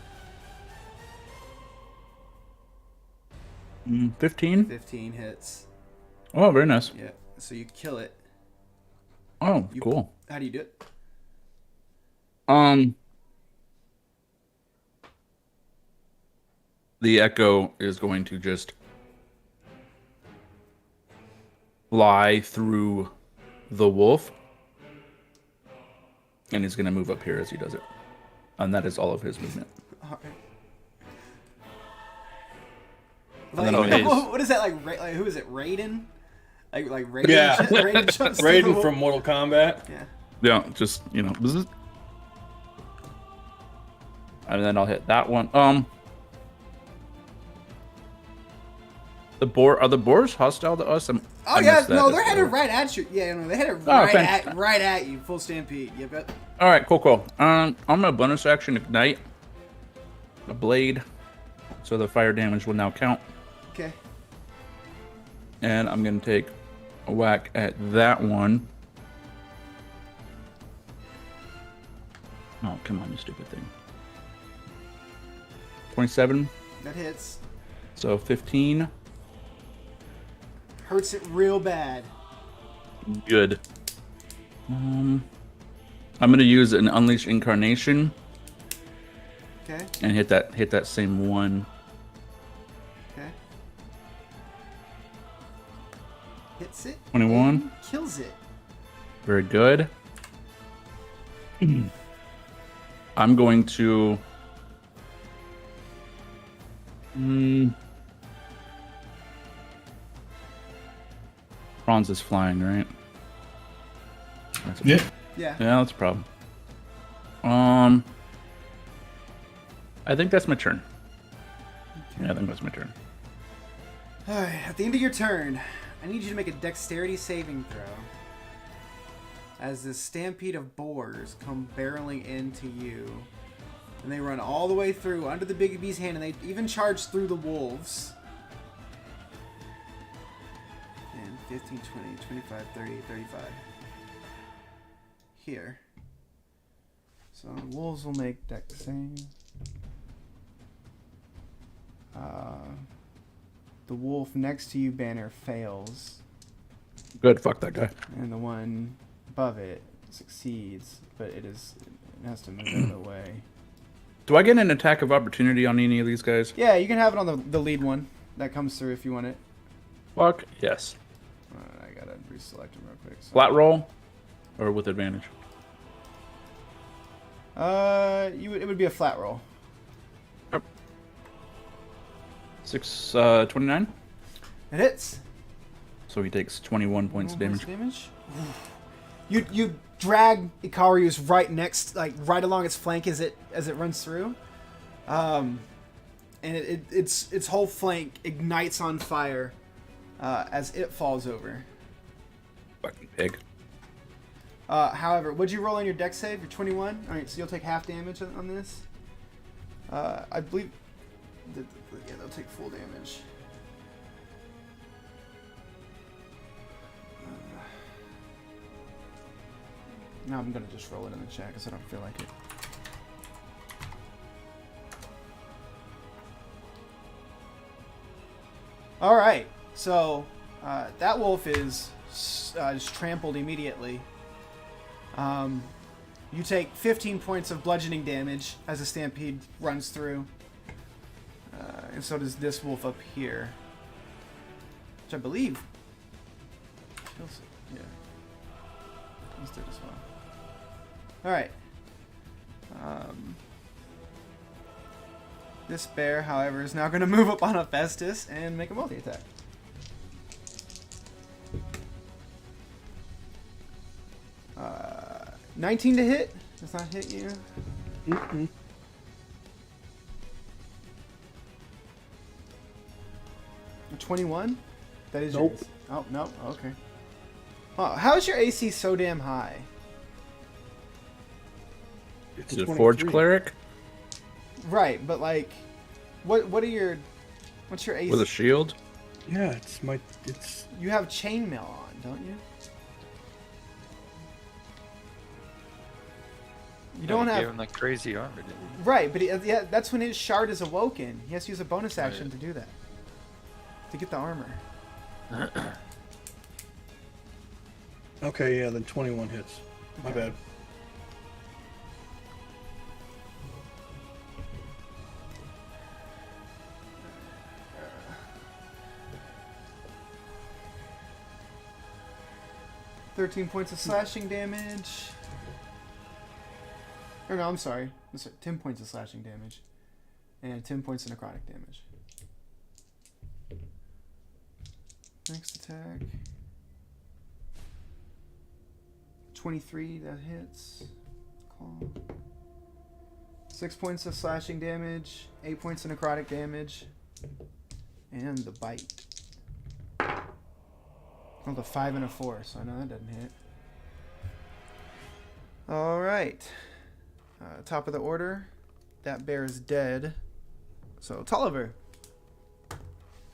15. 15 hits. Oh, very nice. Yeah. So you kill it. Oh, You- cool. How do you do it? The echo is going to just fly through the wolf, and he's going to move up here as he does it, and that is all of his movement. All right. And then Like, I'll hit- what is that like? Like who is it? Raiden? Like Raiden? Yeah. Raiden jumps through the Raiden wall? from Mortal Kombat. Yeah. Yeah, just, bzzz. And then I'll hit that one. Are the boars hostile to us? Oh I yeah, missed that no, as they're headed well. right at you. Yeah, no, they're headed fantastic. right at you. Full stampede. Yep. All right, cool. I'm gonna bonus action ignite a blade, so the fire damage will now count, Okay. and I'm gonna take a whack at that one. Oh, come on, you stupid thing. 27, That hits. so 15. Hurts it real bad. Good. I'm gonna use an Unleash Incarnation Okay. and hit that same one. Okay. Hits it. 21. and Kills it. Very good. I'm going to. Franz is flying, right? That's Yeah. Yeah. Yeah, that's a problem. I think that's my turn. Yeah, I think that's my turn. Alright, at the end of your turn, I need you to make a dexterity saving throw. As this stampede of boars come barreling into you. And they run all the way through under the Big Bee's hand, and they even charge through the wolves. 10, 15, 20, 25, 30, 35. Here. So wolves will make dex save. The wolf next to you banner fails, Good, fuck that guy. and the one above it succeeds, but it has to move out of the way. Do I get an attack of opportunity on any of these guys? Yeah, you can have it on the lead one that comes through if you want it. Fuck yes. I gotta reselect them real quick. So. Flat roll, or with advantage. It would be a flat roll. 29. It hits. So he takes 21 points of damage. You drag Ikarius right right along its flank as it runs through, and its whole flank ignites on fire as it falls over. Fucking pig. However, what'd you roll on your dex save? Your 21. All right, so you'll take half damage on this. I believe. Yeah, they'll take full damage. Now I'm gonna just roll it in the chat because I don't feel like it. All right, so that wolf is just trampled immediately. You take 15 points of bludgeoning damage as the stampede runs through, and so does this wolf up here, which I believe kills it. Yeah, he's dead as well. All right. This bear, however, is now going to move up on Hephaestus and make a multi-attack. Uh, 19 to hit. Does not hit you. 21. That is Nope. yours. Oh no. Okay. Oh, how is your AC so damn high? It's Is it Forge 23. Cleric? Right, but like, what's your AC? With a shield? Yeah, it's You have chainmail on, don't you? You don't Gave have him that crazy armor, didn't he? right, but yeah, that's when his shard is awoken. He has to use a bonus action Right. to do that, to get the armor. okay. Yeah, then 21 hits. My bad. $13 points of slashing damage. Or no, I'm sorry. 10 points of slashing damage. And 10 points of necrotic damage. Next attack. 23, that hits. Claw. 6 points of slashing damage. 8 points of necrotic damage. And the bite. Rolled a 5 and a 4, so I know that doesn't hit. All right. Top of the order. That bear is dead. So Tolliver.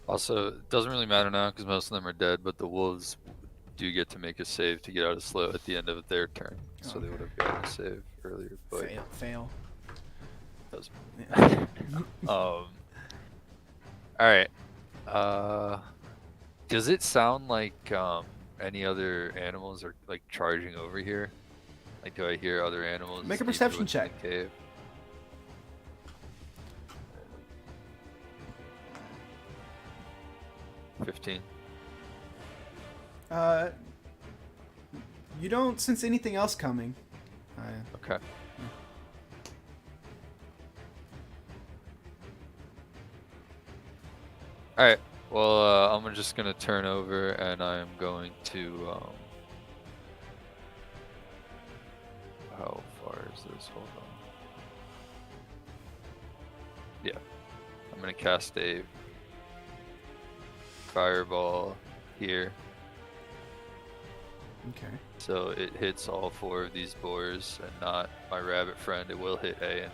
Also, it doesn't really matter now because most of them are dead, but the wolves do get to make a save to get out of slow at the end of their turn. So they would have gotten a save earlier. But Fail. doesn't. Yeah. Alright. Does it sound like any other animals are like charging over here? Like, do I hear other animals? Make a deeper perception within check. the cave? $15. You don't sense anything else coming. Okay. Alright, well, I'm just gonna turn over and I'm going to, how far is this? Hold on. Yeah. I'm gonna cast a fireball here. Okay. So it hits all 4 of these boars and not my rabbit friend. It will hit Ayan.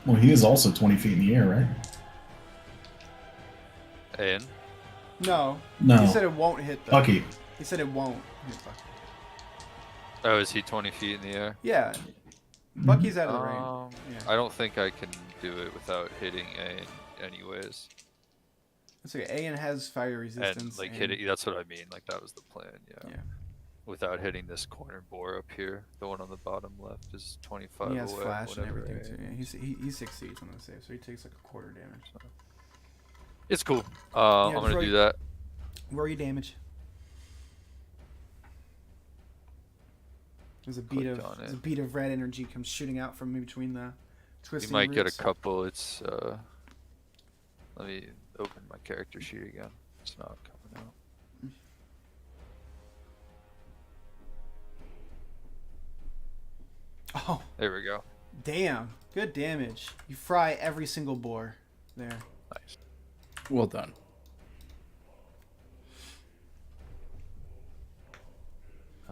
Well, he is also 20 feet in the air, right? Ayan? No. No. He said it won't hit though. Bucky. He said it won't hit Bucky. Oh, is he 20 feet in the air? Yeah. Bucky's out of the range. Yeah. I don't think I can do it without hitting Ayan anyways. That's okay. Ayan has fire resistance. And like hit it, that's what I mean. Like that was the plan, yeah. Yeah. Without hitting this corner boar up here. The one on the bottom left is 25 He has away. flash and whatever, everything right? too. Yeah, he succeeds on the save, so he takes like a quarter damage. So. It's cool. I'm just gonna roll do your- that. Roll your damage. There's a bead Clicked of on there's a it. bead of red energy comes shooting out from in between the You twisting might get a roots. couple. It's let me open my character sheet again. It's not coming out. Oh, There we go. damn. Good damage. You fry every single boar there. Nice. Well done.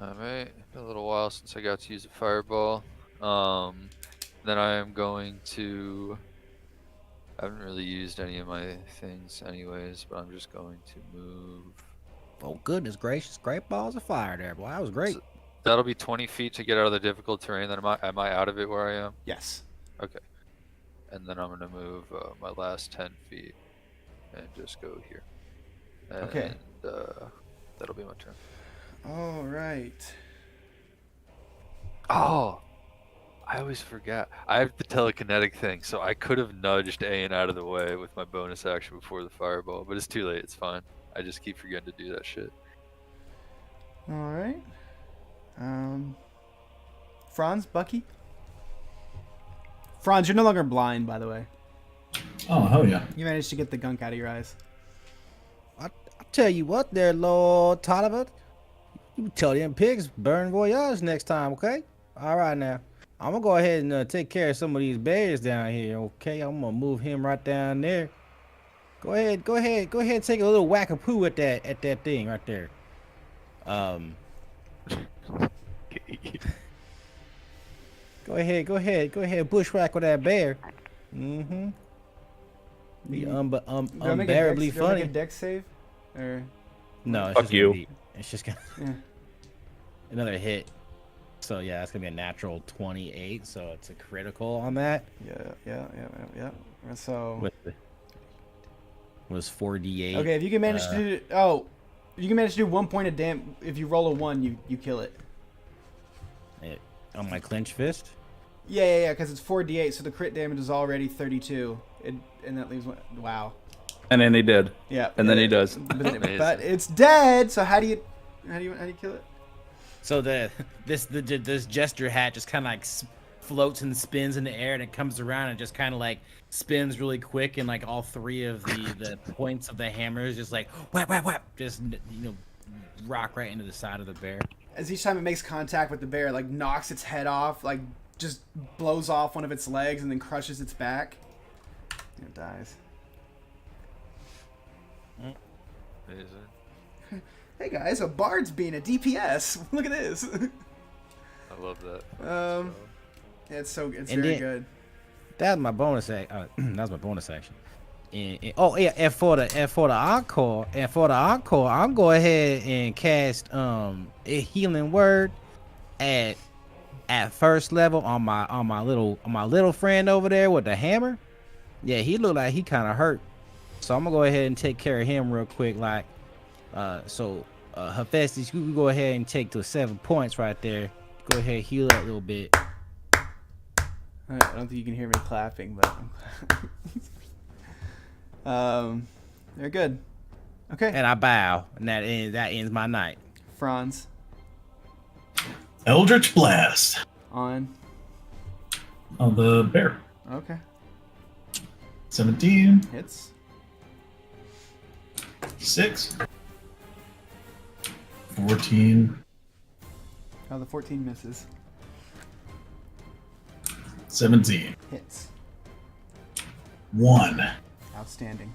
Alright, been a little while since I got to use a fireball. Then I am going to. I haven't really used any of my things, anyways, but I'm just going to move. Oh, goodness gracious. Great balls of fire there, boy. That was great. So that'll be 20 feet to get out of the difficult terrain. Then am I out of it where I am? Yes. Okay. And then I'm gonna move my last 10 feet and just go here. And, Okay. that'll be my turn. All right. Oh, I always forget. I have the telekinetic thing, so I could have nudged Ayan out of the way with my bonus action before the fireball, but it's too late. It's fine. I just keep forgetting to do that shit. All right. Franz, Bucky. Franz, you're no longer blind, by the way. Oh, hell yeah. You managed to get the gunk out of your eyes. I tell you what there, Lord Tolliver. You tell them pigs burn voyage next time, okay? All right now. I'm gonna go ahead and take care of some of these bears down here, okay? I'm gonna move him right down there. Go ahead, take a little whack of poo at that thing right there. Go ahead, bushwhack with that bear. Mm-hmm. Be Do I make a unbearably dex- do I make funny. a dex save? Or No, it's Fuck just you. Gonna be, it's just gonna yeah. another hit. So yeah, it's gonna be a natural 28. So it's a critical on that. Yeah. So With the was 4d8. okay, if you can manage to do you can manage to do 1 point of damage. If you roll a 1, you kill it. On my clench fist. Yeah, because it's 4d8, so the crit damage is already 32, and that leaves one. Wow. And then he did. Yeah. And then he does. But it's dead. So how do you kill it? So this gesture hat just kind of like floats and spins in the air, and it comes around and just kind of like spins really quick, and like all 3 of the points of the hammers just like whap whap whap, just rock right into the side of the bear. As each time it makes contact with the bear, it, like knocks its head off, like just blows off one of its legs and then crushes its back. And it dies. Amazing. Hey guys, a bard's being a DPS. Look at this. I love that. Yeah, it's And very then- good. That was my bonus act. That was my bonus action. And for the encore, I'm go ahead and cast a healing word at first level on my little friend over there with the hammer. Yeah, he looked like he kind of hurt, so I'm gonna go ahead and take care of him real quick. Like, Hephaestus, you can go ahead and take to 7 points right there. Go ahead, heal up a little bit. I don't think you can hear me clapping, but they're good. Okay, And I bow, and that ends my night. Franz Eldritch Blast on. on the bear. Okay, 17, hits. 6, 14, Oh, the 14 misses. 17, Hits. 1. Outstanding.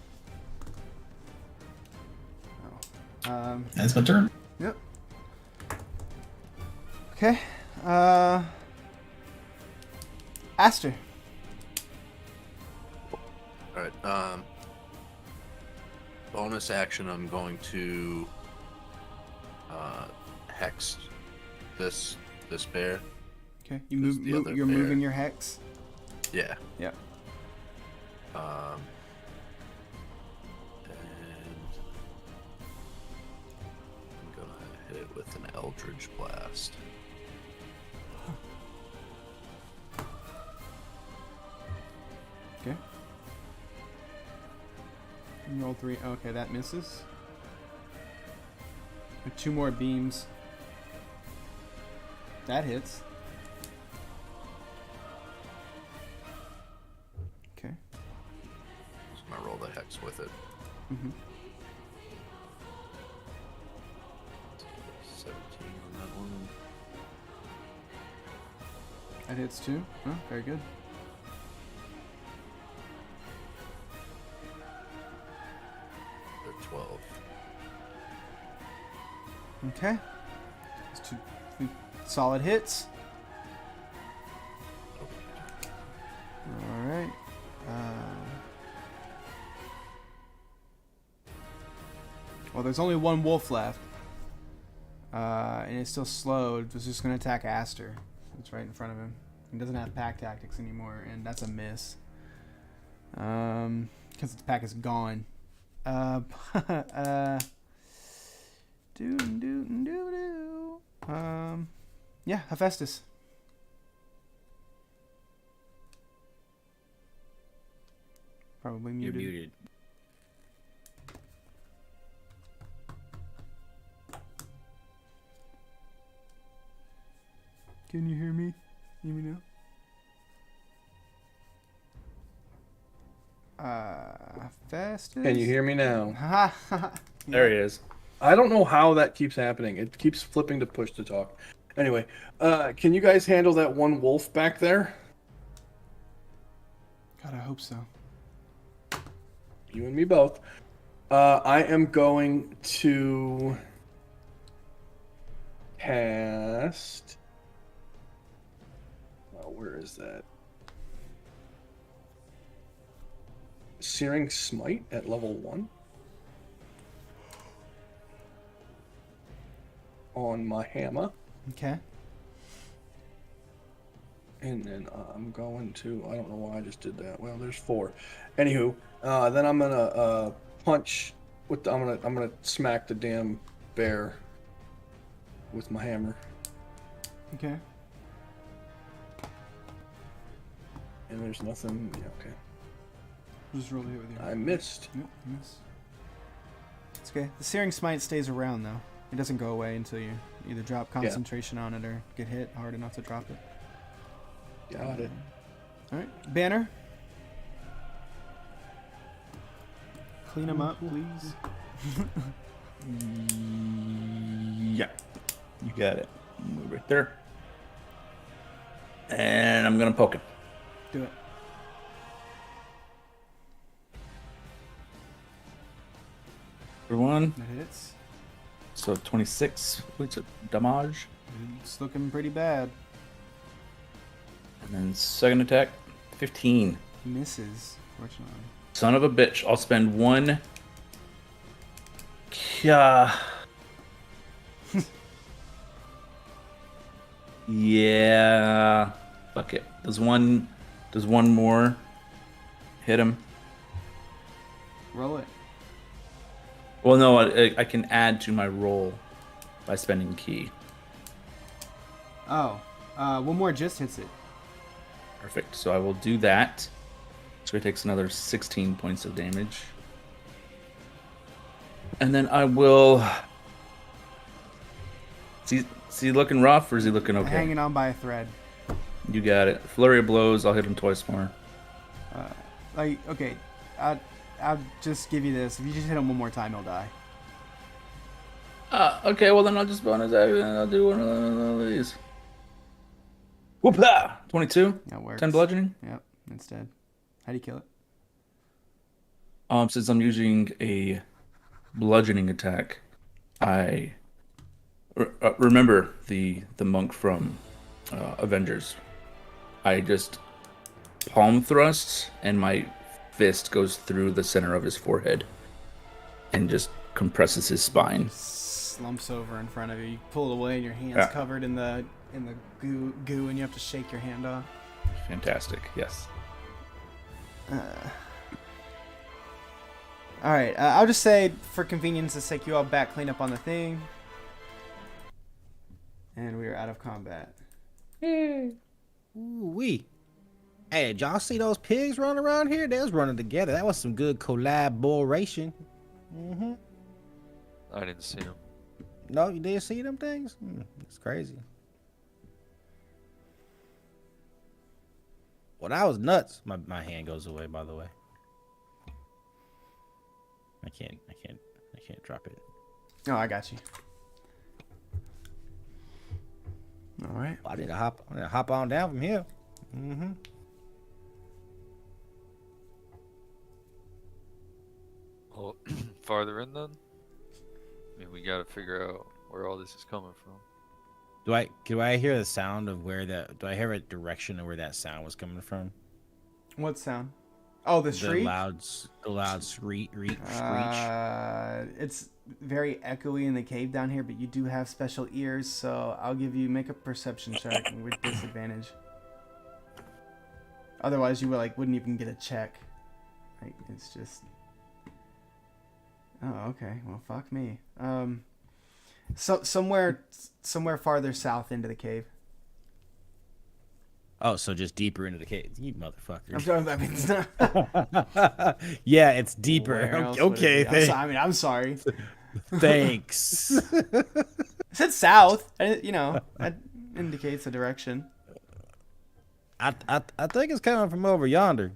Oh. That's my turn. Yep. Okay. Aster. All right. Bonus action. I'm going to hex this bear. Okay. You move. the other You're bear. moving your hex. Yeah. Yep. And I'm gonna hit it with an Eldritch Blast. Okay. You roll 3. Okay, that misses. With 2 more beams. That hits. Okay. So I'm gonna roll the hex with it. Mm-hmm. 17 on that one. That hits too. Oh, very good. The 12. Okay. That's 2 solid hits. All right. Well, there's only one wolf left. And it's still slowed. It's just going to attack Aster. It's right in front of him. He doesn't have pack tactics anymore, and that's a miss. Because its pack is gone. Yeah, Hephaestus. Probably You're muted. muted. Can you hear me? Hear me now? Hephaestus. Can you hear me now? Ha There he is. I don't know how that keeps happening. It keeps flipping to push to talk. Anyway, can you guys handle that one wolf back there? God, I hope so. You and me both. I am going to cast. Oh, where is that? Searing Smite at level 1 on my hammer. Okay. And then I'm going to, I don't know why I just did that. Well, there's 4. Anywho, then I'm gonna punch with I'm gonna smack the damn bear with my hammer. Okay. And there's nothing. Yeah, okay. Just roll the hit with your. I missed. Nope, you miss. It's okay. The Searing Smite stays around though. It doesn't go away until you either drop concentration on it or get hit hard enough to drop it. Got it. All right, Banner. Clean them up, please. Yeah, you got it. Move right there. And I'm gonna poke him. Do it. For 1, That hits. So 26 points of damage. It's looking pretty bad. And then second attack, 15. Misses, fortunately. Son of a bitch. I'll spend one. Yeah. Yeah. Fuck it. Does one more hit him? Roll it. Well, no, I can add to my roll by spending key. Oh, one more just hits it. Perfect. So I will do that. So he takes another 16 points of damage. And then I will. Is he looking rough or is he looking okay? Hanging on by a thread. You got it. Flurry of blows. I'll hit him twice more. Okay, I'll just give you this. If you just hit him one more time, he'll die. Okay, well then I'll just bonus action and I'll do one of these. Whoop-ah! 22? That works. 10 bludgeoning? Yep, instead. How do you kill it? Since I'm using a bludgeoning attack, I remember the monk from Avengers. I just palm thrusts and my fist goes through the center of his forehead and just compresses his spine. Slumps over in front of you. You pull it away and your hand's Yeah. covered in the goo and you have to shake your hand off. Fantastic, yes. Alright, I'll just say, for convenience's sake, you all back clean up on the thing. And we are out of combat. Ooh-wee. Hey, did y'all see those pigs running around here? They was running together. That was some good collaboration. Mm-hmm. I didn't see him. No, you didn't see them things? It's crazy. Well, that was nuts. My hand goes away, by the way. I can't drop it. Oh, I got you. Alright. I need to hop on down from here. Mm-hmm. Well, farther in then? I mean, we gotta figure out where all this is coming from. Do I hear the sound of do I hear a direction of where that sound was coming from? What sound? Oh, the shriek? The loud screech. It's very echoey in the cave down here, but you do have special ears, so I'll give you make a perception check with disadvantage. Otherwise, you wouldn't even get a check. Like, it's just. Oh, okay. Well, fuck me. So somewhere farther south into the cave. Oh, so just deeper into the cave, you motherfucker. I mean, it's not. Yeah, it's deeper. Where else would it be? I'm sorry. Thanks. I said south. That indicates a direction. I think it's coming from over yonder,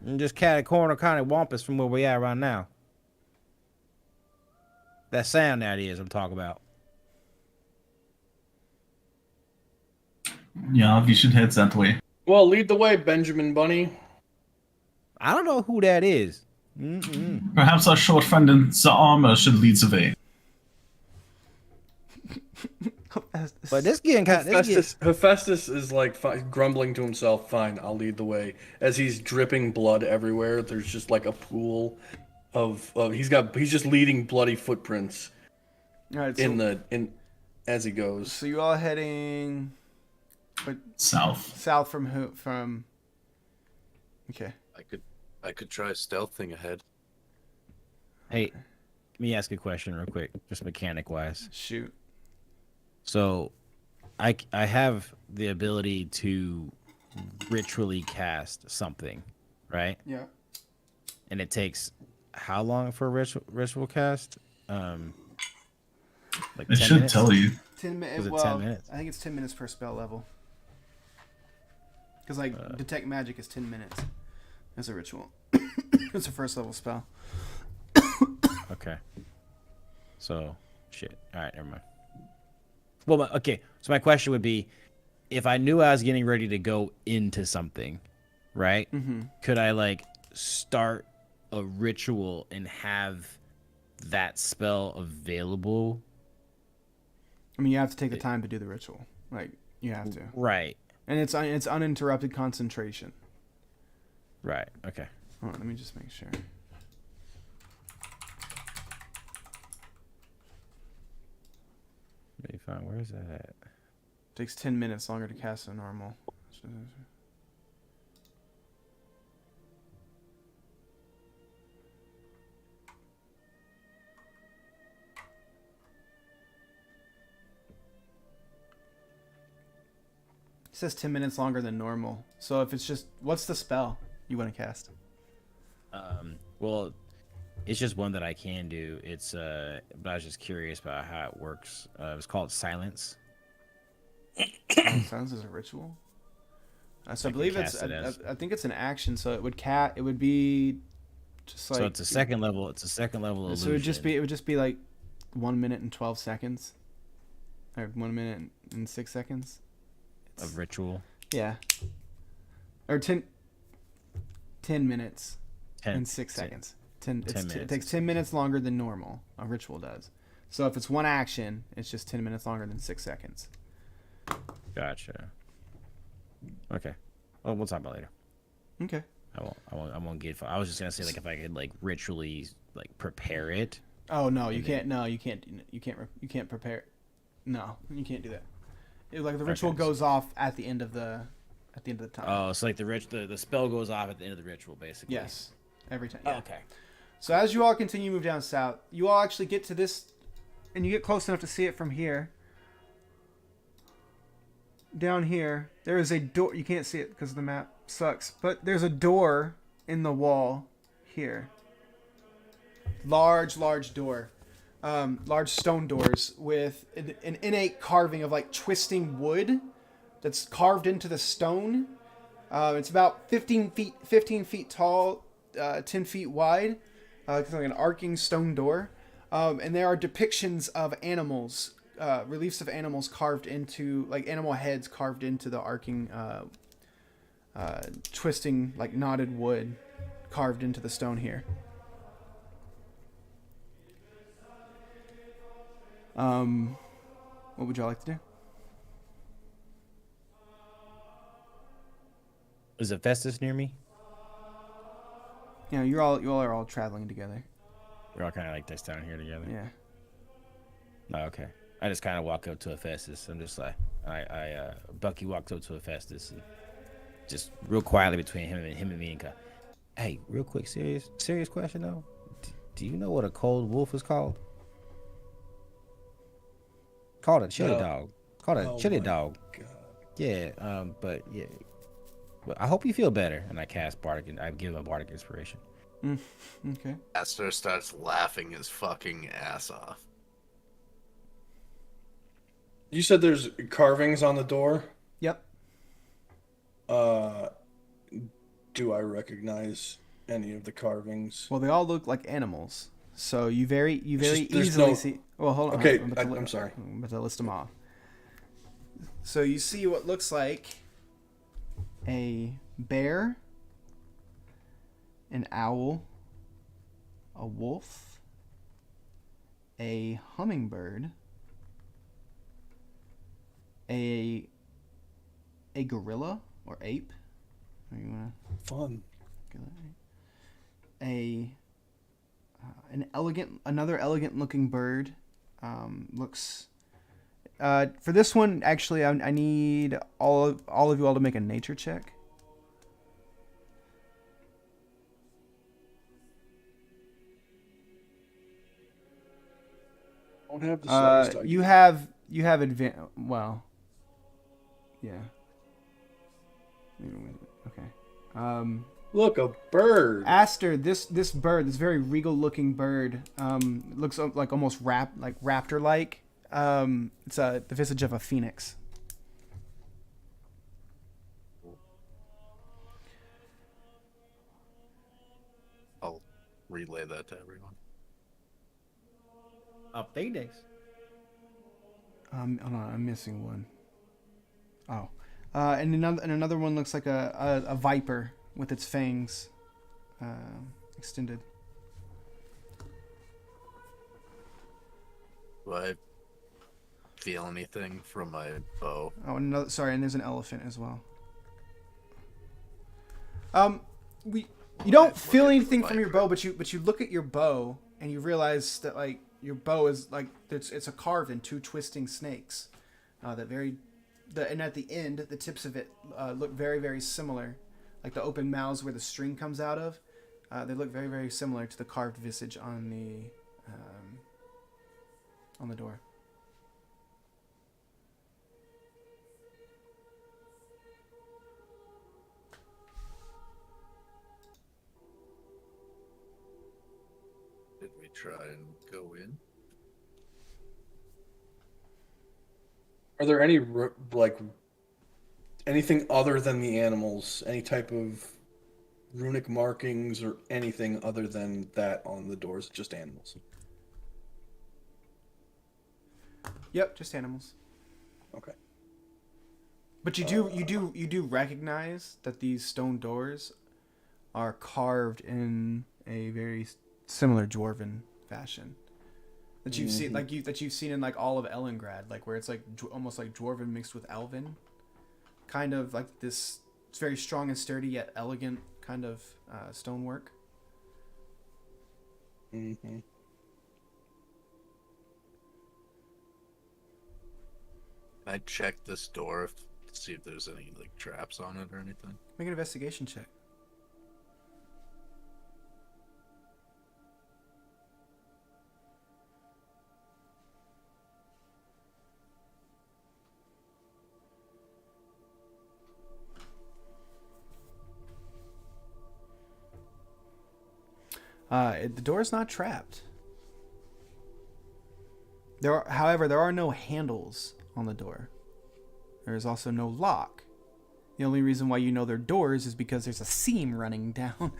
and just corner kind of wampus from where we are right now. That sound that is I'm talking about. Yeah, you should head that way. Well, lead the way, Benjamin Bunny. I don't know who that is. Perhaps our short friend in the armor should lead the way. But this getting kind of. Hephaestus is grumbling to himself. Fine, I'll lead the way. As he's dripping blood everywhere, there's just like a pool of he's just leading bloody footprints. All right, as he goes. So you all heading south from who? From. Okay. I could try stealthing ahead. Hey, let me ask you a question real quick, just mechanic wise. Shoot. So, I have the ability to ritually cast something, right? Yeah. And it takes how long for a ritual cast? It 10 should minutes? tell you. 10 minutes. Is it Well, 10 minutes? I think it's 10 minutes per spell level. Because detect magic is 10 minutes as a ritual. It's a first level spell. Okay. So, shit. All right, never mind. Well, okay. So my question would be, if I knew I was getting ready to go into something, right? Mm-hmm. Could I start a ritual and have that spell available I mean, you have to take the time to do the ritual. Like, you have to. Right. And it's uninterrupted concentration. Right. Okay. Hold on, let me just make sure. Let me find, where is that at? Takes 10 minutes longer to cast than normal. It says 10 minutes longer than normal. So if it's just, what's the spell you want to cast? Well, it's just one that I can do. It's but I was just curious about how it works. It's called Silence. Silence is a ritual. So I can believe cast it as- I think it's an action. So it would be just like. So it's a second level. It's a second level illusion. So it would just be like 1 minute and 12 seconds, or 1 minute and 6 seconds. of ritual. Yeah. Or 10 minutes 10 and 6 seconds. 10 minutes. It takes 10 minutes longer than normal. A ritual does. So if it's one action, it's just 10 minutes longer than 6 seconds. Gotcha. Okay. Well, we'll talk about it later. Okay. I won't get. I was just gonna say like if I could like ritually like prepare it. Oh no, you can't. No, you can't. You can't prepare. No, you can't do that. Like the ritual goes off at the end of the time. Oh, so like the spell goes off at the end of the ritual, basically. Yes, every time. Yeah. Oh, okay. So as you all continue to move down south, you all actually get to this, and you get close enough to see it from here. Down here, there is a door. You can't see it because the map sucks, but there's a door in the wall here. Large door. Large stone doors with an innate carving of like twisting wood that's carved into the stone. It's about 15 feet tall, 10 feet wide. It's like an arcing stone door. And there are depictions of animals, reliefs of animals carved into, like animal heads carved into the arcing, twisting, like knotted wood carved into the stone here. What would y'all like to do? Is it Festus near me? Yeah, you all are all traveling together. We're all kind of like this down here together. Yeah. Oh, okay. I just kind of walk up to Hephaestus. I'm just like, Bucky walks up to Hephaestus and just real quietly between him and me and go, hey, real quick, serious question though. Do you know what a cold wolf is called? Called a chili dog. Called a chili dog. God. Yeah. But yeah. Well, I hope you feel better. And I cast Bardic, and I give him a Bardic inspiration. Okay. Aster starts laughing his fucking ass off. You said there's carvings on the door. Yep. Do I recognize any of the carvings? Well, they all look like animals. So you very there's easily no- see. Well, hold on. Okay, I'm sorry. I'm about to list them off. So you see what looks like a bear, an owl, a wolf, a hummingbird, a gorilla or ape. Or you wanna Fun. another elegant looking bird. Looks for this one actually I need all of you all to make a nature check. Don't have the slightest idea. You have well, yeah. Okay. Look, a bird. Aster, this bird, this very regal looking bird, looks like almost raptor like. It's the visage of a phoenix. I'll relay that to everyone. A phoenix. Hold on, I'm missing one. Oh, and another one looks like a viper with its fangs extended. Do I feel anything from my bow? Oh, no, sorry, and there's an elephant as well. You don't feel anything from your bow, but you look at your bow and you realize that like your bow is like it's a carved in two twisting snakes, and at the end the tips of it look very, very similar, like the open mouths where the string comes out of. They look very, very similar to the carved visage on the door. Did we try and go in? Are there any like anything other than the animals? Any type of runic markings or anything other than that on the doors? Just animals. Yep, just animals. Okay. But you do recognize that these stone doors are carved in a very similar dwarven fashion that you've seen, that you've seen in like all of Ellengrad, like where it's like almost like dwarven mixed with elven, kind of like this. It's very strong and sturdy yet elegant kind of stonework. Mm-hmm. Can I check this door to see if there's any like traps on it or anything? Make an investigation check. The door is not trapped. However, there are no handles on the door. There is also no lock. The only reason why you know they're doors is because there's a seam running down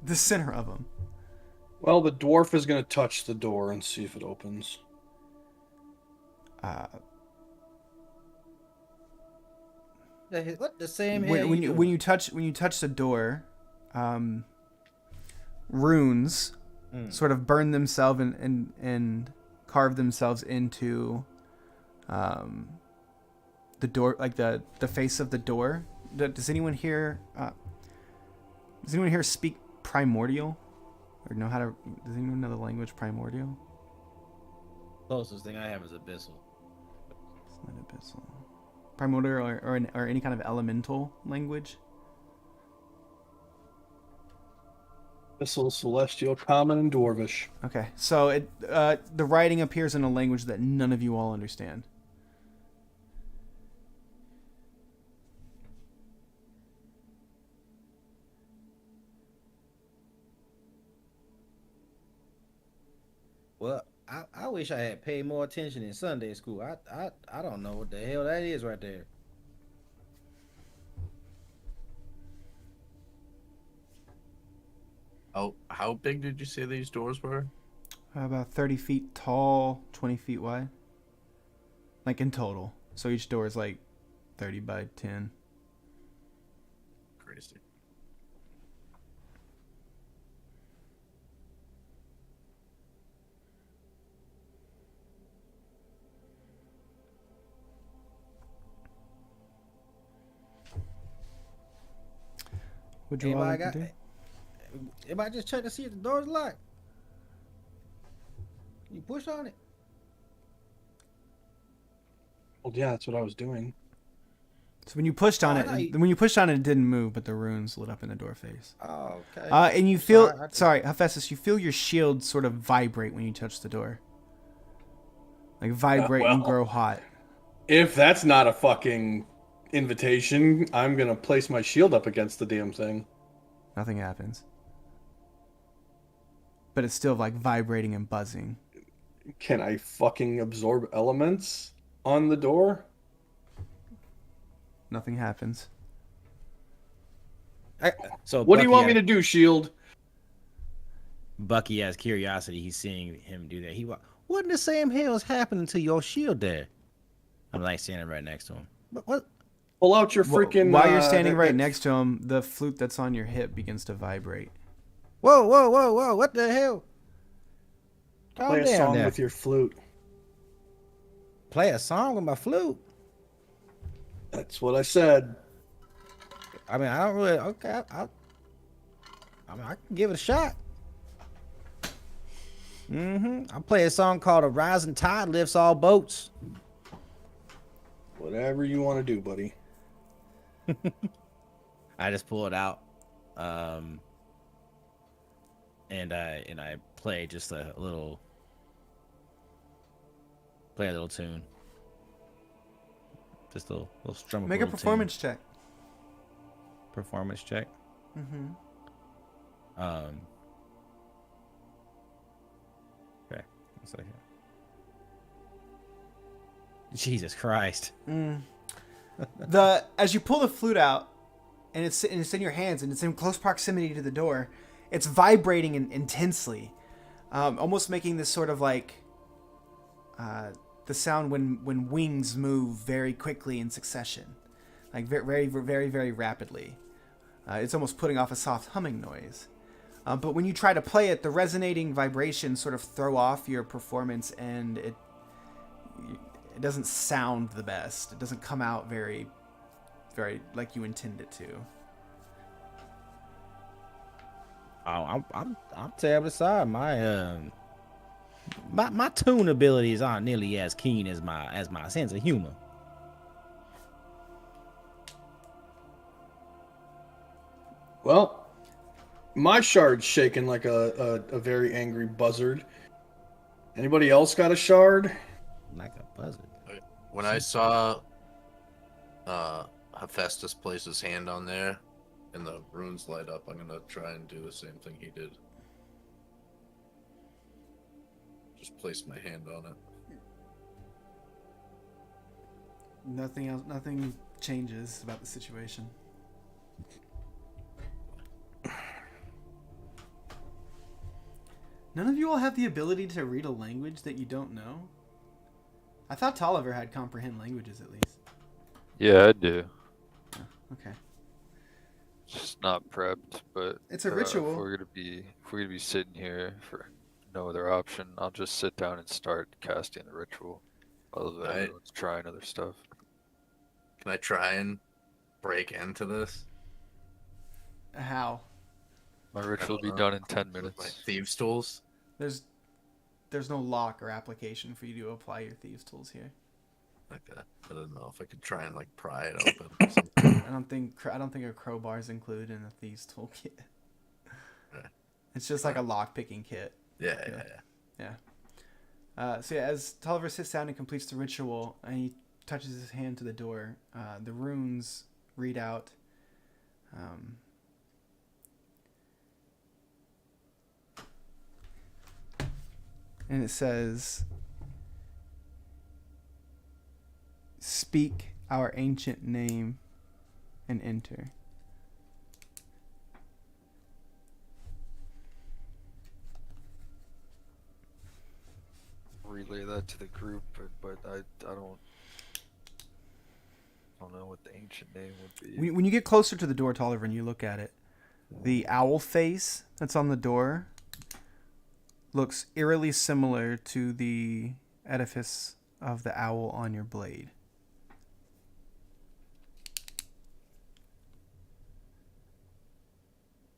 the center of them. Well, the dwarf is going to touch the door and see if it opens. What the same? When you touch the door, runes sort of burn themselves and carve themselves into the door, like the face of the door. Does anyone here speak primordial, or know how to? Does anyone know the language primordial? Closest thing I have is abyssal. It's not abyssal. Primordial or any kind of elemental language. Abyssal, celestial, common, and dwarvish. Okay, so the writing appears in a language that none of you all understand. Well, I wish I had paid more attention in Sunday school. I don't know what the hell that is right there. How big did you say these doors were? About 30 feet tall, 20 feet wide. Like in total. So each door is like 30 by 10. Crazy. Would you all like to do? Everybody just check to see if the door's locked. You push on it. Well, yeah, that's what I was doing. So when you pushed on it, it didn't move, but the runes lit up in the door face. Oh, okay. And you feel, sorry, Hephaestus, you feel your shield sort of vibrate when you touch the door. Like vibrate and grow hot. If that's not a fucking invitation, I'm gonna place my shield up against the damn thing. Nothing happens. But it's still like vibrating and buzzing. Can I fucking absorb elements on the door? Nothing happens. So what do you want me to do, Shield? Bucky has curiosity. He's seeing him do that. What in the same hell is happening to your shield there? I'm like standing right next to him. What? Pull out your freaking. While you're standing right next to him, the flute that's on your hip begins to vibrate. Whoa, whoa, whoa, whoa! What the hell? Play a song with your flute. play a song with my flute. That's what I said. I mean, I don't really. Okay, I mean, I can give it a shot. I'll play a song called "A Rising Tide Lifts All Boats." Whatever you want to do, buddy. I just pull it out, and I play just a little tune. Just a little strum. Make a performance check. Performance check. Mm-hmm. Okay. 1 second. Jesus Christ. As you pull the flute out, and it's in your hands, and it's in close proximity to the door, it's vibrating intensely, almost making this sort of like the sound when wings move very quickly in succession, like very, very, very rapidly. It's almost putting off a soft humming noise. But when you try to play it, the resonating vibrations sort of throw off your performance, and it doesn't sound the best. It doesn't come out very, very like you intend it to. Oh, I'm terribly sorry. My tune abilities aren't nearly as keen as my sense of humor. Well, my shard's shaking like a very angry buzzard. Anybody else got a shard? Like a buzzard. When I saw Hephaestus place his hand on there and the runes light up, I'm gonna try and do the same thing he did. Just place my hand on it. Nothing else. Nothing changes about the situation. None of you all have the ability to read a language that you don't know? I thought Tolliver had comprehend languages at least. Yeah, I do. Oh, okay. Just not prepped, but It's a ritual. If we're gonna be sitting here for no other option, I'll just sit down and start casting the ritual. While everyone's trying other stuff. Can I try and break into this? How? My ritual will be done in 10 minutes. My thieves' tools? There's no lock or application for you to apply your thieves' tools here. Okay. I don't know if I could try and like pry it open or something. I don't think a crowbar is included in a thieves' toolkit. Okay. It's just like a lock picking kit. Yeah. So as Tolliver sits down and completes the ritual, and he touches his hand to the door, the runes read out. And it says, "Speak our ancient name and enter." Relay that to the group, but I don't know what the ancient name would be. When you get closer to the door, Tolliver, and you look at it, the owl face that's on the door looks eerily similar to the edifice of the owl on your blade.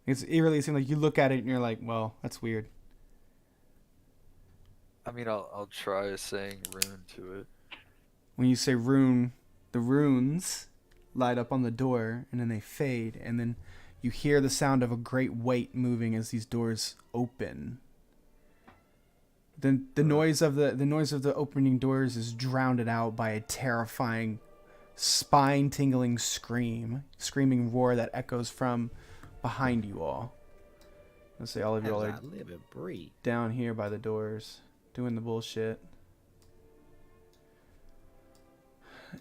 It's eerily similar. You look at it and you're like, well, that's weird. I mean, I'll try saying rune to it. When you say rune, the runes light up on the door and then they fade, and then you hear the sound of a great weight moving as these doors open. Then the noise of the opening doors is drowned out by a terrifying, spine-tingling screaming roar that echoes from behind you all. Let's say all of you all are live and breathe down here by the doors, doing the bullshit.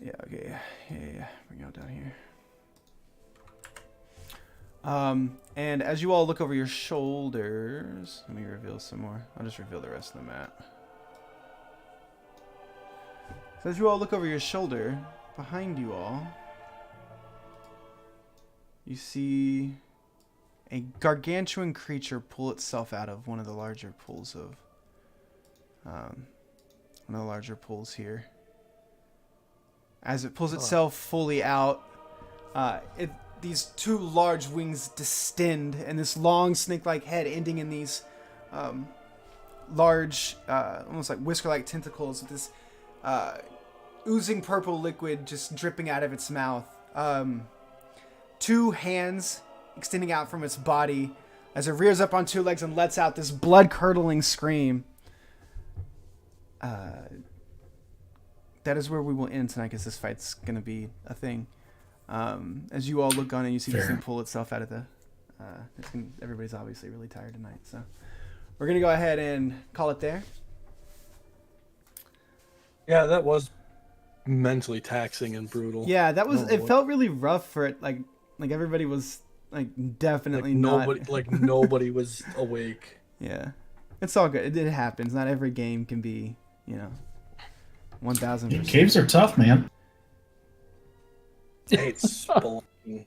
Yeah, okay. Yeah. Bring y'all down here. And as you all look over your shoulders, let me reveal some more. I'll just reveal the rest of the map. So as you all look over your shoulder, behind you all, you see a gargantuan creature pull itself out of one of the larger pools of, one of the larger pools here. as it pulls itself fully out. These two large wings distend, and this long snake-like head ending in these large, almost like whisker-like tentacles with this oozing purple liquid just dripping out of its mouth. Two hands extending out from its body as it rears up on two legs and lets out this blood-curdling scream. That is where we will end tonight, because this fight's going to be a thing. As you all look on and you see this thing pull itself out of the... everybody's obviously really tired tonight, so... We're going to go ahead and call it there. Yeah, that was mentally taxing and brutal. Yeah, that was... Oh, it felt really rough for it, like everybody was, definitely nobody was awake. Yeah. It's all good. It happens. Not every game can be, 1,000%. Caves are tough, man. Hey, it's spelunking.